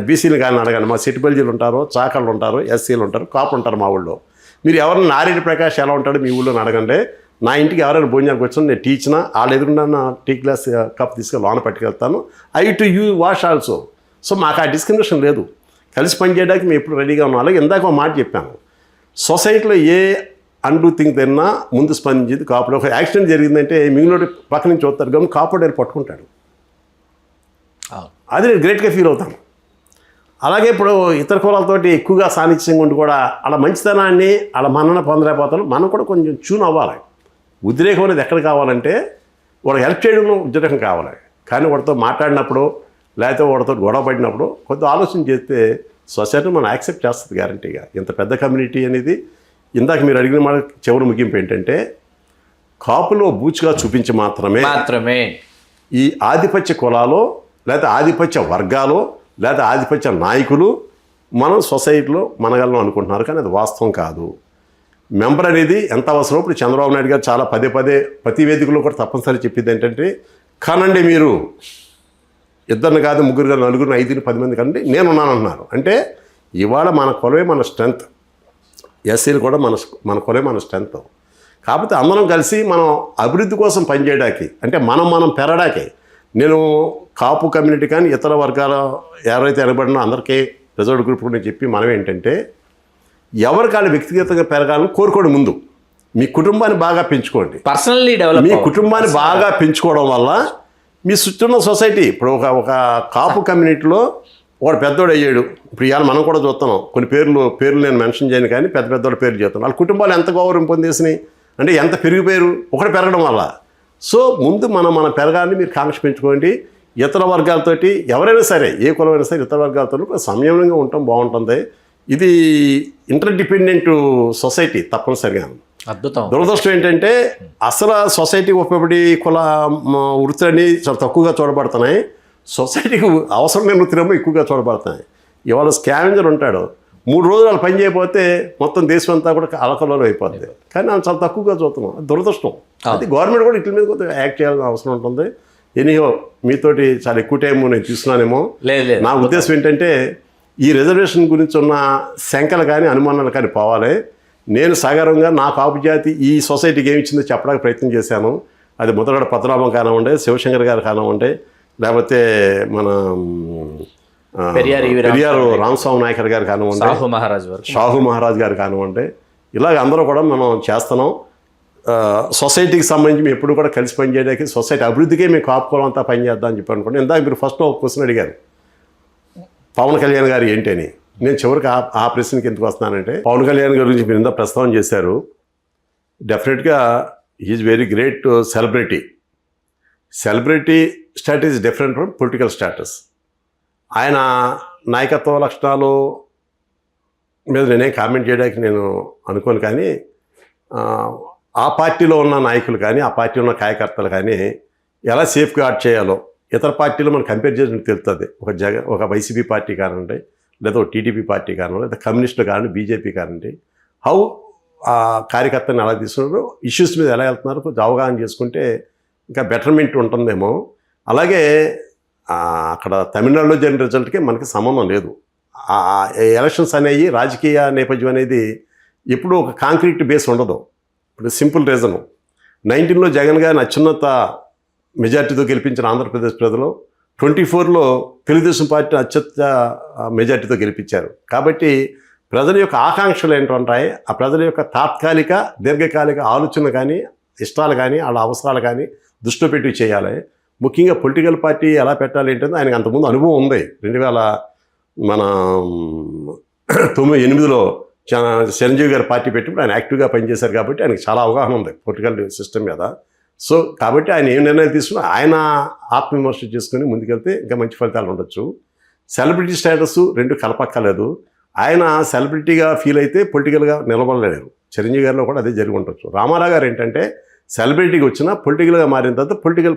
బీసీలు కానీ అడగండి. మా సిటిబల్జీలు ఉంటారు, చాకళ్ళు ఉంటారు, ఎస్సీలు ఉంటారు, కాపు ఉంటారు మా ఊళ్ళో. మీరు ఎవరైనా నారెడ్డి ప్రకాష్ ఎలా ఉంటాడు మీ ఊళ్ళో అడగండి. నా ఇంటికి ఎవరైనా భోజనానికి వచ్చినా నేను టీచినా వాళ్ళు ఎదురున్నా నా టీ గ్లాస్ కప్ తీసుకెళ్ళి లోన పట్టుకెళ్తాను. I to you wash also. So మాకు ఆ డిస్క్రిమినేషన్ లేదు. కలిసి పనిచేయడానికి మేము ఎప్పుడు రెడీగా ఉన్నాం. అలాగే ఇందాక ఒక మాట చెప్పాను, సొసైటీలో ఏ అండూ థింగ్ తిన్నా ముందు స్పందించింది కాపులో. ఒక యాక్సిడెంట్ జరిగిందంటే మిగిలిన పక్క నుంచి చూస్తారు కానీ కాపు డైరీ పట్టుకుంటాడు. అది నేను గ్రేట్గా ఫీల్ అవుతాను. అలాగే ఇప్పుడు ఇతర కులాలతోటి ఎక్కువగా సాన్నిధ్యంగా ఉండి కూడా అలా మంచితనాన్ని అలా మన్నన పొందలేకపోతాను. మనం కూడా కొంచెం ట్యూన్ అవ్వాలి. ఉద్రేకం అనేది ఎక్కడ కావాలంటే వాడికి హెల్ప్ చేయడంలో ఉద్రేకం కావాలి. కానీ వాడితో మాట్లాడినప్పుడు లేకపోతే వాడితో గొడవ పడినప్పుడు కొంత ఆలోచన చేస్తే సొసైటీ మనం యాక్సెప్ట్ చేస్తుంది గ్యారంటీగా. ఇంత పెద్ద కమ్యూనిటీ అనేది. ఇందాక మీరు అడిగిన మాట చివరి ముగింపు ఏంటంటే కాపులో బూచిగా చూపించి మాత్రమే ఈ ఆధిపత్య కులాలో లేకపోతే ఆధిపత్య వర్గాలు లేదా ఆధిపత్య నాయకులు మనం సొసైటీలో మనగలను అనుకుంటున్నారు. కానీ అది వాస్తవం కాదు. మెంబర్ అనేది ఎంత అవసరం. ఇప్పుడు చంద్రబాబు నాయుడు గారు చాలా పదే ప్రతి వేదికలో కూడా తప్పనిసరి చెప్పింది ఏంటంటే కానండి మీరు ఇద్దరిని కాదు, ముగ్గురు కాదు, నలుగురు, 5, 10 మంది కండి నేనున్నాను అంటున్నారు. అంటే ఇవాళ మన కులమే మన స్ట్రెంగ్త్. ఎస్సీలు కూడా మన కులమే మన స్ట్రెంగ్త్. కాకపోతే అందరం కలిసి మనం అభివృద్ధి కోసం పనిచేయడానికి, అంటే మనం పెరగడానికి. నేను కాపు కమ్యూనిటీ కానీ ఇతర వర్గాల ఎవరైతే ఎనబడినా అందరికీ రిజర్వ్డ్ గ్రూప్ నేను చెప్పి మనం ఏంటంటే ఎవరికి వాళ్ళు వ్యక్తిగతంగా పెరగాలని కోరుకోండి. ముందు మీ కుటుంబాన్ని బాగా పెంచుకోండి. పర్సనల్లీ డెవలప్ మీ కుటుంబాన్ని బాగా పెంచుకోవడం వల్ల మీ చుట్టూ ఉన్న సొసైటీ. ఇప్పుడు ఒక కాపు కమ్యూనిటీలో ఒక పెద్దోడు అయ్యాడు. ఇప్పుడు ఇవాళ మనం కూడా చూస్తున్నాం. కొన్ని పేర్లు నేను మెన్షన్ చేయను కానీ పెద్దోళ్ళ పేర్లు చెప్తాను. వాళ్ళ కుటుంబాలు ఎంత గౌరవం పొందేసినాయి అంటే ఎంత పెరిగిపోయారు ఒకటి పెరగడం వల్ల. సో ముందు మన పెరగాలని మీరు కాంక్ష పెంచుకోండి. ఇతర వర్గాలతోటి ఎవరైనా సరే ఏ కులమైనా సరే ఇతర వర్గాలతో సంయమనంగా ఉండటం బాగుంటుంది. ఇది ఇంటర్డిపెండెంట్ సొసైటీ తప్పనిసరిగా. అద్భుతం. దురదృష్టం ఏంటంటే అసలు సొసైటీకి ఉపయోగపడి కుల వృత్తులన్నీ చాలా తక్కువగా చూడబడుతున్నాయి. సొసైటీకి అవసరమైన వృత్తులేమో ఎక్కువగా చూడబడుతున్నాయి. ఇవాళ స్కావెంజర్ ఉంటాడు, 3 రోజులు వాళ్ళు పని చేయకపోతే మొత్తం దేశం అంతా కూడా అలకల్లో అయిపోద్ది. కానీ వాళ్ళు చాలా తక్కువగా చూస్తున్నాం. దురదృష్టం. అది గవర్నమెంట్ కూడా ఇట్ల మీద కొంచెం యాక్ట్ చేయాల్సిన అవసరం ఉంటుంది. ఎనీహో మీతోటి చాలా ఎక్కువ టైం నేను తీసుకున్నానేమో. నా ఉద్దేశం ఏంటంటే ఈ రిజర్వేషన్ గురించి ఉన్న శంకలు కానీ అనుమానాలు కానీ పోవాలి. నేను సాగరంగా నా కాపు జాతి ఈ సొసైటీకి ఏమి ఇచ్చిందో చెప్పడానికి ప్రయత్నం చేశాను. అది ముద్రగడ పద్మనాభం కానివ్వండి, శివశంకర్ గారు కానివ్వండి, లేకపోతే మన పెరియారు రామస్వామి నాయకర్ గారు కానివ్వండి, షాహు మహారాజ్ గారు కానివ్వండి, ఇలాగ అందరూ కూడా మనం చేస్తున్నాం. సొసైటీకి సంబంధించి మేము ఎప్పుడు కూడా కలిసి పనిచేయడానికి, సొసైటీ అభివృద్ధికే మేము కాపుకోవడం అంతా పనిచేద్దాం అని చెప్పి అనుకోండి. ఇందాక మీరు ఫస్ట్ ఒక క్వశ్చన్ అడిగారు పవన్ కళ్యాణ్ గారు ఏంటి అని. నేను చివరికి ఆ ప్రశ్నకి ఎందుకు వస్తున్నానంటే పవన్ కళ్యాణ్ గారి గురించి మీరు ఇందా ప్రస్తావన చేశారు. డెఫినెట్గా is very great celebrity. Celebrity status is different from political status. ఆయన నాయకత్వ లక్షణాలు మీద నేనేం కామెంట్ చేయడానికి నేను అనుకోను, కానీ ఆ పార్టీలో ఉన్న నాయకులు కానీ ఆ పార్టీలో ఉన్న కార్యకర్తలు కానీ ఎలా సేఫ్ గార్డ్ చేయాలో ఇతర పార్టీలో మనం కంపేర్ చేసినట్టు తెలుస్తుంది. ఒక వైసీపీ పార్టీ కానివ్వండి, లేదా ఒక టీడీపీ పార్టీ కానివ్వండి, లేదా కమ్యూనిస్టులు కానివ్వండి, బీజేపీ కానివ్వండి, హౌ ఆ కార్యకర్తను ఎలా తీసుకున్నారు, ఇష్యూస్ మీద ఎలా వెళ్తున్నారు కొంచెం అవగాహన చేసుకుంటే ఇంకా బెటర్మెంట్ ఉంటుందేమో. అలాగే అక్కడ తమిళనాడులో జరిగిన రిజల్ట్కి మనకి సంబంధం లేదు. ఎలక్షన్స్ అనేవి రాజకీయ నేపథ్యం అనేది ఎప్పుడూ ఒక కాంక్రీట్ బేస్ ఉండదు. ఇప్పుడు సింపుల్ రీజను, 19లో జగన్ గారిని అత్యున్నత మెజార్టీతో గెలిపించిన ఆంధ్రప్రదేశ్ ప్రజలు 24లో తెలుగుదేశం పార్టీ అత్యంత మెజార్టీతో గెలిపించారు. కాబట్టి ప్రజల యొక్క ఆకాంక్షలు ఏంటంటాయి, ఆ ప్రజల యొక్క తాత్కాలిక దీర్ఘకాలిక ఆలోచన కానీ ఇష్టాలు కానీ వాళ్ళ అవసరాలు కానీ దృష్టిలో పెట్టి చేయాలి. ముఖ్యంగా పొలిటికల్ పార్టీ ఎలా పెట్టాలి ఏంటంటే ఆయనకు అంతకుముందు అనుభవం ఉంది. 2008లో చిరంజీవి గారు పార్టీ పెట్టినప్పుడు ఆయన యాక్టివ్గా పనిచేశారు కాబట్టి ఆయనకు చాలా అవగాహన ఉంది పొలిటికల్ సిస్టమ్ మీద. సో కాబట్టి ఆయన ఏం నిర్ణయాలు తీసుకున్నా ఆయన ఆత్మవిమర్శ చేసుకుని ముందుకెళ్తే ఇంకా మంచి ఫలితాలు ఉండొచ్చు. సెలబ్రిటీ స్టేటస్ రెండు కలపక్కలేదు. ఆయన సెలబ్రిటీగా ఫీల్ అయితే పొలిటికల్గా నిలబడలేరు. చిరంజీవి గారిలో కూడా అదే జరిగి ఉండొచ్చు. రామారావు గారు ఏంటంటే సెలబ్రిటీకి వచ్చినా పొలిటికల్గా మారిన తర్వాత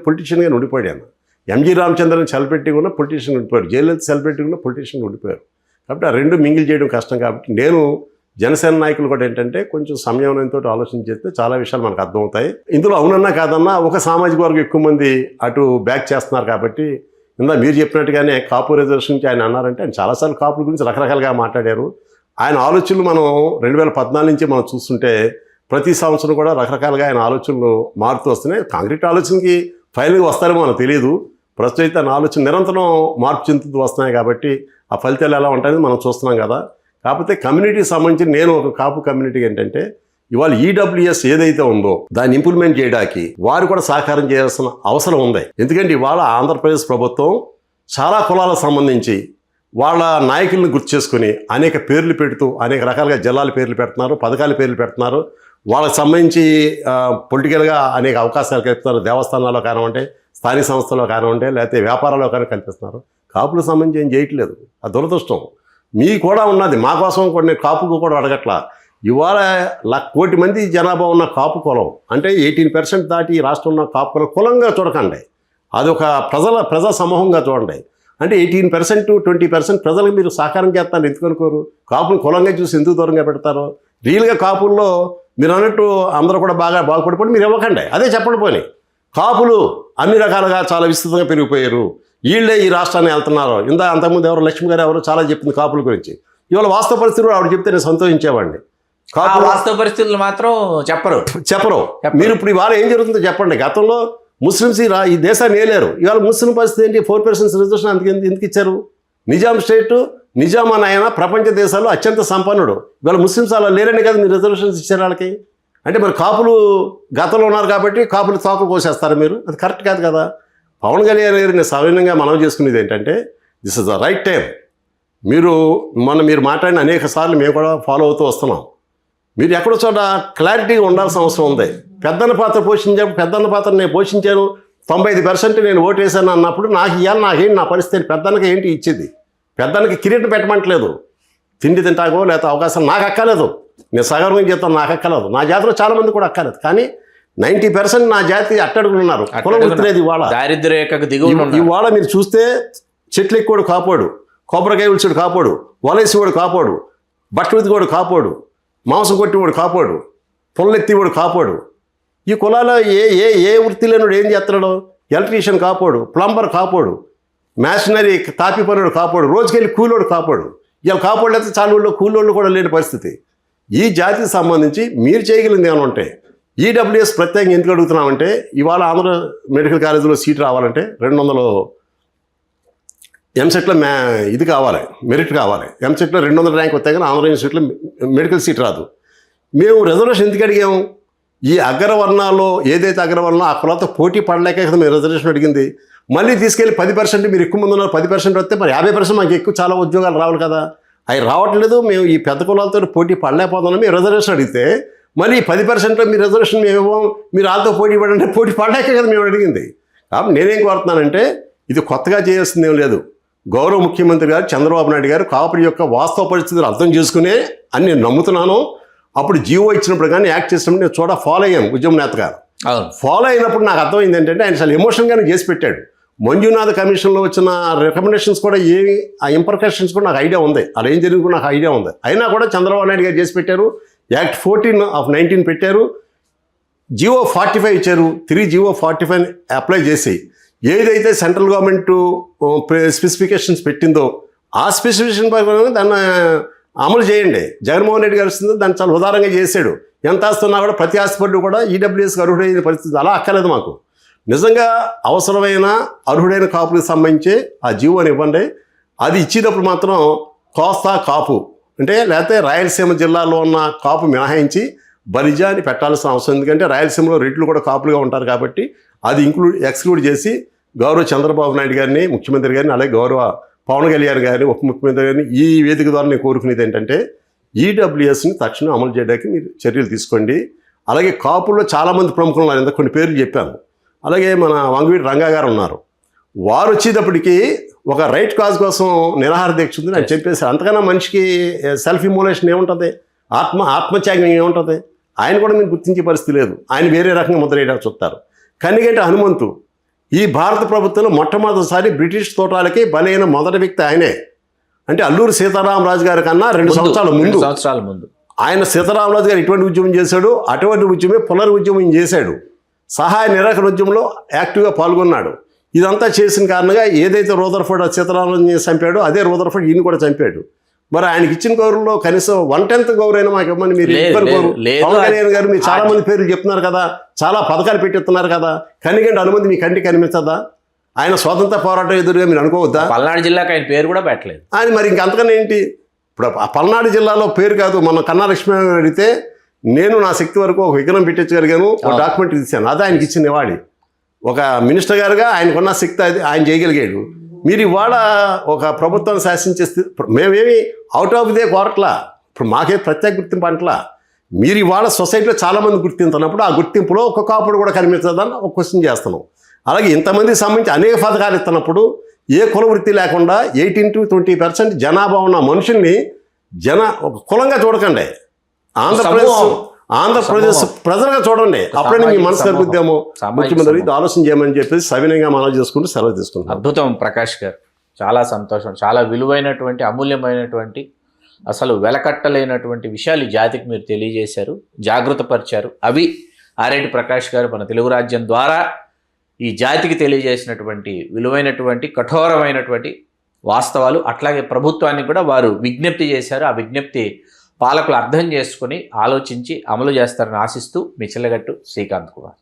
పొలిటీషియన్గా ఉండిపోయాడు ఆయన. ఎంజీ రామచంద్రన్ సెలబ్రిటీగా ఉన్న పొలిటీషియన్ ఉండిపోయారు, జయలలిత సెలబ్రిటీగా ఉన్న పొలిటీషియన్ ఉండిపోయారు. కాబట్టి ఆ రెండు మింగిల్ చేయడం కష్టం. కాబట్టి నేను జనసేన నాయకులు కూడా ఏంటంటే కొంచెం సంయమనంతో ఆలోచన చేస్తే చాలా విషయాలు మనకు అర్థమవుతాయి. ఇందులో అవునన్నా కాదన్నా ఒక సామాజిక వర్గం ఎక్కువ మంది అటు బ్యాక్ చేస్తున్నారు. కాబట్టి ఇందా మీరు చెప్పినట్టుగానే కాపు రిజర్వేషన్ నుంచి ఆయన అన్నారంటే ఆయన చాలాసార్లు కాపుల గురించి రకరకాలుగా మాట్లాడారు. ఆయన ఆలోచనలు మనం 2014 నుంచి మనం చూస్తుంటే ప్రతి సంవత్సరం కూడా రకరకాలుగా ఆయన ఆలోచనలు మారుతూ వస్తున్నాయి. కాంక్రీట్ ఆలోచనకి ఫైనల్గా వస్తారేమో మనకు తెలియదు. ప్రస్తుతం అయితే ఆయన ఆలోచన నిరంతరం మార్పు చెందుతూ వస్తున్నాయి. కాబట్టి ఆ ఫలితాలు ఎలా ఉంటాయని మనం చూస్తున్నాం కదా. కాకపోతే కమ్యూనిటీకి సంబంధించి నేను ఒక కాపు కమ్యూనిటీకి ఏంటంటే ఇవాళ ఈడబ్ల్యూఎస్ ఏదైతే ఉందో దాన్ని ఇంప్లిమెంట్ చేయడానికి వారు కూడా సహకారం చేయాల్సిన అవసరం ఉంది. ఎందుకంటే ఇవాళ ఆంధ్రప్రదేశ్ ప్రభుత్వం చాలా కులాలకు సంబంధించి వాళ్ళ నాయకులను గుర్తు చేసుకుని అనేక పేర్లు పెడుతూ అనేక రకాలుగా జిల్లాల పేర్లు పెడుతున్నారు, పథకాల పేర్లు పెడుతున్నారు. వాళ్ళకి సంబంధించి పొలిటికల్గా అనేక అవకాశాలు కల్పిస్తున్నారు. దేవస్థానాల్లో కానివ్వండి, స్థానిక సంస్థల్లో కానివ్వండి, లేకపోతే వ్యాపారాల్లో కానీ కల్పిస్తున్నారు. కాపులకు సంబంధించి ఏం చేయట్లేదు. ఆ దురదృష్టం మీ కూడా ఉన్నది. మా కోసం కొన్ని కాపుకు కూడా అడగట్లా. ఇవాళ 1 కోటి మంది జనాభా ఉన్న కాపు కులం అంటే 18% దాటి ఈ రాష్ట్రం ఉన్న కాపు కులం కులంగా చూడకండి. అదొక ప్రజా సమూహంగా చూడండి. అంటే 18% 20% ప్రజలకు మీరు సహకారం చేస్తాను ఎందుకు అనుకోరు? కాపులు కులంగా చూసి ఎందుకు దూరంగా పెడతారు? రియల్గా కాపుల్లో మీరు అన్నట్టు అందరూ కూడా బాగుపడిపోయి మీరు ఇవ్వకండి. అదే చెప్పండి. పోనీ కాపులు అన్ని రకాలుగా చాలా విస్తృతంగా పెరిగిపోయారు, వీళ్ళే ఈ రాష్ట్రాన్ని వెళ్తున్నారు. అంతకుముందు ఎవరు లక్ష్మి గారు ఎవరు చాలా చెప్పింది కాపుల గురించి. ఇవాళ వాస్తవ పరిస్థితులు ఆవిడ చెప్తే నేను సంతోషించేవాడిని. వాస్తవ పరిస్థితులు మాత్రం చెప్పరు. మీరు ఇప్పుడు ఇవాళ ఏం జరుగుతుందో చెప్పండి. గతంలో ముస్లిమ్స్ ఈ దేశాన్ని వేయలేరు. ఇవాళ ముస్లిం పరిస్థితి ఏంటి? 4% రిజర్వేషన్ ఎందుకు ఇచ్చారు? నిజాం స్టేట్ నిజాం అని ఆయన ప్రపంచ దేశాల్లో అత్యంత సంపన్నుడు. ఇవాళ ముస్లిమ్స్ అలా లేరని కదా మీరు రిజర్వేషన్స్ ఇచ్చారు వాళ్ళకి. అంటే మరి కాపులు గతంలో ఉన్నారు కాబట్టి కాపులు తోకలు కోసేస్తారు మీరు? అది కరెక్ట్ కాదు కదా. పవన్ కళ్యాణ్ గారిని సవినయంగా మనం చేసుకునేది ఏంటంటే this is the right time. మీరు మాట్లాడిన అనేక సార్లు మేము కూడా ఫాలో అవుతూ వస్తున్నాం. మీరు ఎక్కడో చోట క్లారిటీగా ఉండాల్సిన అవసరం ఉంది. పెద్దన్న పాత్ర నేను పోషించాను, 95% నేను ఓటు వేసాను అన్నప్పుడు నాకేంటి నా పరిస్థితి? పెద్దన్నకి ఏంటి ఇచ్చేది? పెద్దన్నకి కిరీటం పెట్టమంటలేదు. తిండి తింటాకో లేకపోతే అవకాశం నాకు అక్కలేదు. నేను సగర్వం చేస్తాను, నాకు అక్కలేదు. నా జాతిలో చాలామంది కూడా అక్కలేదు. కానీ 90% నా జాతి అట్టడుగులు ఉన్నారు. కులం గుర్తులేదు. ఇవాళ మీరు చూస్తే చెట్లు ఎక్కువడు కాపాడు, కొబ్బరికాయ ఉల్చుడు కాపాడు, వలేసివాడు కాపాడు, బట్టలు ఉతికోడు కాపాడు, మాంసం కొట్టివాడు కాపాడు, పొల్లెత్తివాడు కాపాడు. ఈ కులాలో ఏ వృత్తి లేనుడు ఏం చేస్తున్నాడు? ఎలక్ట్రీషియన్ కాపాడు, ప్లంబర్ కాపాడు, మ్యాషనరీ తాపి పనుడు కాపాడు, రోజుకెళ్ళి కూలోడు కాపాడు. ఇలా కాపాడలేకపోతే చాలా కూలోళ్ళు కూడా లేని పరిస్థితి. ఈ జాతికి సంబంధించి మీరు చేయగలిగింది ఏమైనా ఉంటే ఈడబ్ల్యూఎస్ ప్రత్యేకంగా ఎందుకు అడుగుతున్నామంటే ఇవాళ ఆంధ్ర మెడికల్ కాలేజీలో సీట్ రావాలంటే 200 ఎంసెట్లో ఇది కావాలి, మెరిట్ కావాలి. ఎంసెట్లో 200 ర్యాంక్ వస్తే కానీ ఆంధ్ర యూనివర్సిటీలో మెడికల్ సీట్ రాదు. మేము రిజర్వేషన్ ఎందుకు అడిగాము? ఈ అగ్రవర్ణాల్లో ఏదైతే అగ్రవర్ణం ఆ కులతో పోటీ పడలేక కదా మేము రిజర్వేషన్ అడిగింది. మళ్ళీ తీసుకెళ్ళి 10% మీరు ఎక్కువ మంది ఉన్నారు, 10% వస్తే మరి 50% మాకు ఎక్కువ చాలా ఉద్యోగాలు రావాలి కదా. అవి రావట్లేదు. మేము ఈ పెద్ద కులాలతో పోటీ పడలేకపోతున్నాం. మేము రిజర్వేషన్ అడిగితే మళ్ళీ 10% మీ రిజర్వేషన్ మేము ఇవ్వం, మీరు వాళ్ళతో పోటీ పడంటే పోటీ పడ్డాకే కదా మేము అడిగింది. కాబట్టి నేనేం కోరుతున్నానంటే ఇది కొత్తగా చేయాల్సింది ఏం లేదు. గౌరవ ముఖ్యమంత్రి గారు చంద్రబాబు నాయుడు గారు కాపురి యొక్క వాస్తవ పరిస్థితులు అర్థం చేసుకునే అని నేను నమ్ముతున్నాను. అప్పుడు జీవో ఇచ్చినప్పుడు కానీ యాక్ట్ చేసినప్పుడు నేను ఫాలో అయ్యాను ఉద్యమ నేత గారు. ఫాలో అయినప్పుడు నాకు అర్థమైంది ఏంటంటే ఆయన అసలు ఎమోషన్గానే చేసి పెట్టాడు. మంజునాథ్ కమిషన్లో వచ్చిన రికమెండేషన్స్ కూడా ఏమి ఆ ఇంపర్కషన్స్ కూడా నాకు ఐడియా ఉంది, అలా ఏం జరిగింది కూడా నాకు ఐడియా ఉంది. అయినా కూడా చంద్రబాబు నాయుడు గారు చేసి పెట్టారు. యాక్ట్ 14/19 పెట్టారు, జీవో 45 ఇచ్చారు. 3 జీవో 45 అప్లై చేసి ఏదైతే సెంట్రల్ గవర్నమెంట్ స్పెసిఫికేషన్స్ పెట్టిందో ఆ స్పెసిఫికేషన్ ప్రకారం దాన్ని అమలు చేయండి. జగన్మోహన్ రెడ్డి గారు వస్తుందో దాన్ని చాలా ఉదారంగా చేశాడు. ఎంత ఆస్తున్నా కూడా ప్రతి ఆస్తిపడి కూడా ఈడబ్ల్యూఎస్కి అర్హుడైన పరిస్థితి అలా అక్కర్లేదు. మాకు నిజంగా అవసరమైన అర్హుడైన కాపులకు సంబంధించి ఆ జీవోని ఇవ్వండి. అది ఇచ్చేటప్పుడు మాత్రం కోస్తా కాపు అంటే లేకపోతే రాయలసీమ జిల్లాలో ఉన్న కాపు మినహాయించి బలిజాని పెట్టాల్సిన అవసరం. ఎందుకంటే రాయలసీమలో రెడ్లు కూడా కాపులుగా ఉంటారు కాబట్టి అది ఎక్స్క్లూడ్ చేసి గౌరవ చంద్రబాబు నాయుడు గారిని ముఖ్యమంత్రి గారిని అలాగే గౌరవ పవన్ కళ్యాణ్ గారిని ఉప ముఖ్యమంత్రి గారిని ఈ వేదిక ద్వారా నేను కోరుకునేది ఏంటంటే ఈడబ్ల్యూఎస్ని తక్షణం అమలు చేయడానికి మీరు చర్యలు తీసుకోండి. అలాగే కాపుల్లో చాలామంది ప్రముఖులు ఉన్నారు, ఇంత కొన్ని పేర్లు చెప్పాను. అలాగే మన వంగవీటి రంగా గారు ఉన్నారు. వారు వచ్చేటప్పటికి ఒక రైట్ కాజ్ కోసం నిరాహార దీక్ష ఉంది అని చెప్పేసి అంతకన్నా మనిషికి సెల్ఫ్ ఇమోలేషన్ ఏముంటుంది, ఆత్మత్యాగం ఏముంటుంది? ఆయన కూడా మీకు గుర్తించే పరిస్థితి లేదు. ఆయన వేరే రకంగా ముద్రేయడానికి చూస్తారు. కనిగంటి హనుమంతు ఈ భారత ప్రభుత్వంలో మొట్టమొదటిసారి బ్రిటిష్ తోటాలకి బలైన మొదటి వ్యక్తి ఆయనే. అంటే అల్లూరి సీతారామరాజు గారి కన్నా 2 సంవత్సరాల ముందు ఆయన సీతారామరాజు గారు ఎటువంటి ఉద్యమం చేశాడు, అటువంటి ఉద్యమే పునరుద్యమం చేశాడు. సహాయ నిరాకరణ ఉద్యమంలో యాక్టివ్గా పాల్గొన్నాడు. ఇదంతా చేసిన కారణంగా ఏదైతే రూదర్ఫర్డ్ సీతారామరాజుని చంపాడో అదే రూదర్ఫర్డ్ ఈయన కూడా చంపాడు. మరి ఆయనకి ఇచ్చిన గౌరవంలో కనీసం 1/10 గౌరవైనా మాకు ఇవ్వమని మీరు పవన్ కళ్యాణ్ గారు మీరు చాలా మంది పేర్లు చెప్తున్నారు కదా, చాలా పథకాలు పెట్టిస్తున్నారు కదా, కనిగంటి హనుమంతు మీ కంటికి కనిపించదా? ఆయన స్వాతంత్ర పోరాటం ఎదురుగా మీరు అనుకోవద్దా? పల్నాడు జిల్లాకి ఆయన పేరు కూడా పెట్టలేదు. ఆయన మరి ఇంకంతకన్నా ఏంటి? ఇప్పుడు ఆ పల్నాడు జిల్లాలో పేరు కాదు, మన కన్నా లక్ష్మీ అడిగితే నేను నా శక్తి వరకు ఒక విగ్రహం పెట్టించగలిగాను, ఒక డాక్యుమెంట్ ఇచ్చాను, అదే ఆయనకి ఇచ్చిన ఇవాళ. ఒక మినిస్టర్ గారుగా ఆయనకున్న శక్తి అది ఆయన చేయగలిగాడు. మీరు ఇవాళ ఒక ప్రభుత్వాన్ని శాసించే మేమేమి అవుట్ ఆఫ్ దే కోరట్లా, ఇప్పుడు మాకే ప్రత్యేక గుర్తింపు అంటలా. మీరు ఇవాళ సొసైటీలో చాలామంది గుర్తించినప్పుడు ఆ గుర్తింపులో ఒక కాపుడు కూడా కనిపించదని ఒక క్వశ్చన్ చేస్తున్నాం. అలాగే ఇంతమందికి సంబంధించి అనేక పథకాలు ఇస్తున్నప్పుడు ఏ కుల వృత్తి లేకుండా 18 to 20% జనాభా ఉన్న మనుషుల్ని ఒక కులంగా చూడకండి, ఆంధ్రప్రదేశ్ ప్రజలుగా చూడండి. అప్పుడే మీ మనసు కలుగుద్దేమో. ముఖ్యమంత్రి ఇది ఆలోచన చేయమని చెప్పేసి సవినయంగా మనవి చేసుకుంటూ సెలవు తీసుకుంటాం. అద్భుతం ప్రకాష్ గారు, చాలా సంతోషం. చాలా విలువైనటువంటి అమూల్యమైనటువంటి అసలు వెలకట్టలేనటువంటి విషయాలు ఈ జాతికి మీరు తెలియజేశారు, జాగృతపరిచారు. అవి ఆరేటి ప్రకాష్ గారు మన తెలుగు రాజ్యం ద్వారా ఈ జాతికి తెలియజేసినటువంటి విలువైనటువంటి కఠోరమైనటువంటి వాస్తవాలు. అట్లాగే ప్రభుత్వానికి కూడా వారు విజ్ఞప్తి చేశారు. ఆ విజ్ఞప్తి పాలకులు అర్థం చేసుకుని ఆలోచించి అమలు చేస్తారని ఆశిస్తూ మీ చిల్లగట్టు శ్రీకాంత్ కుమార్.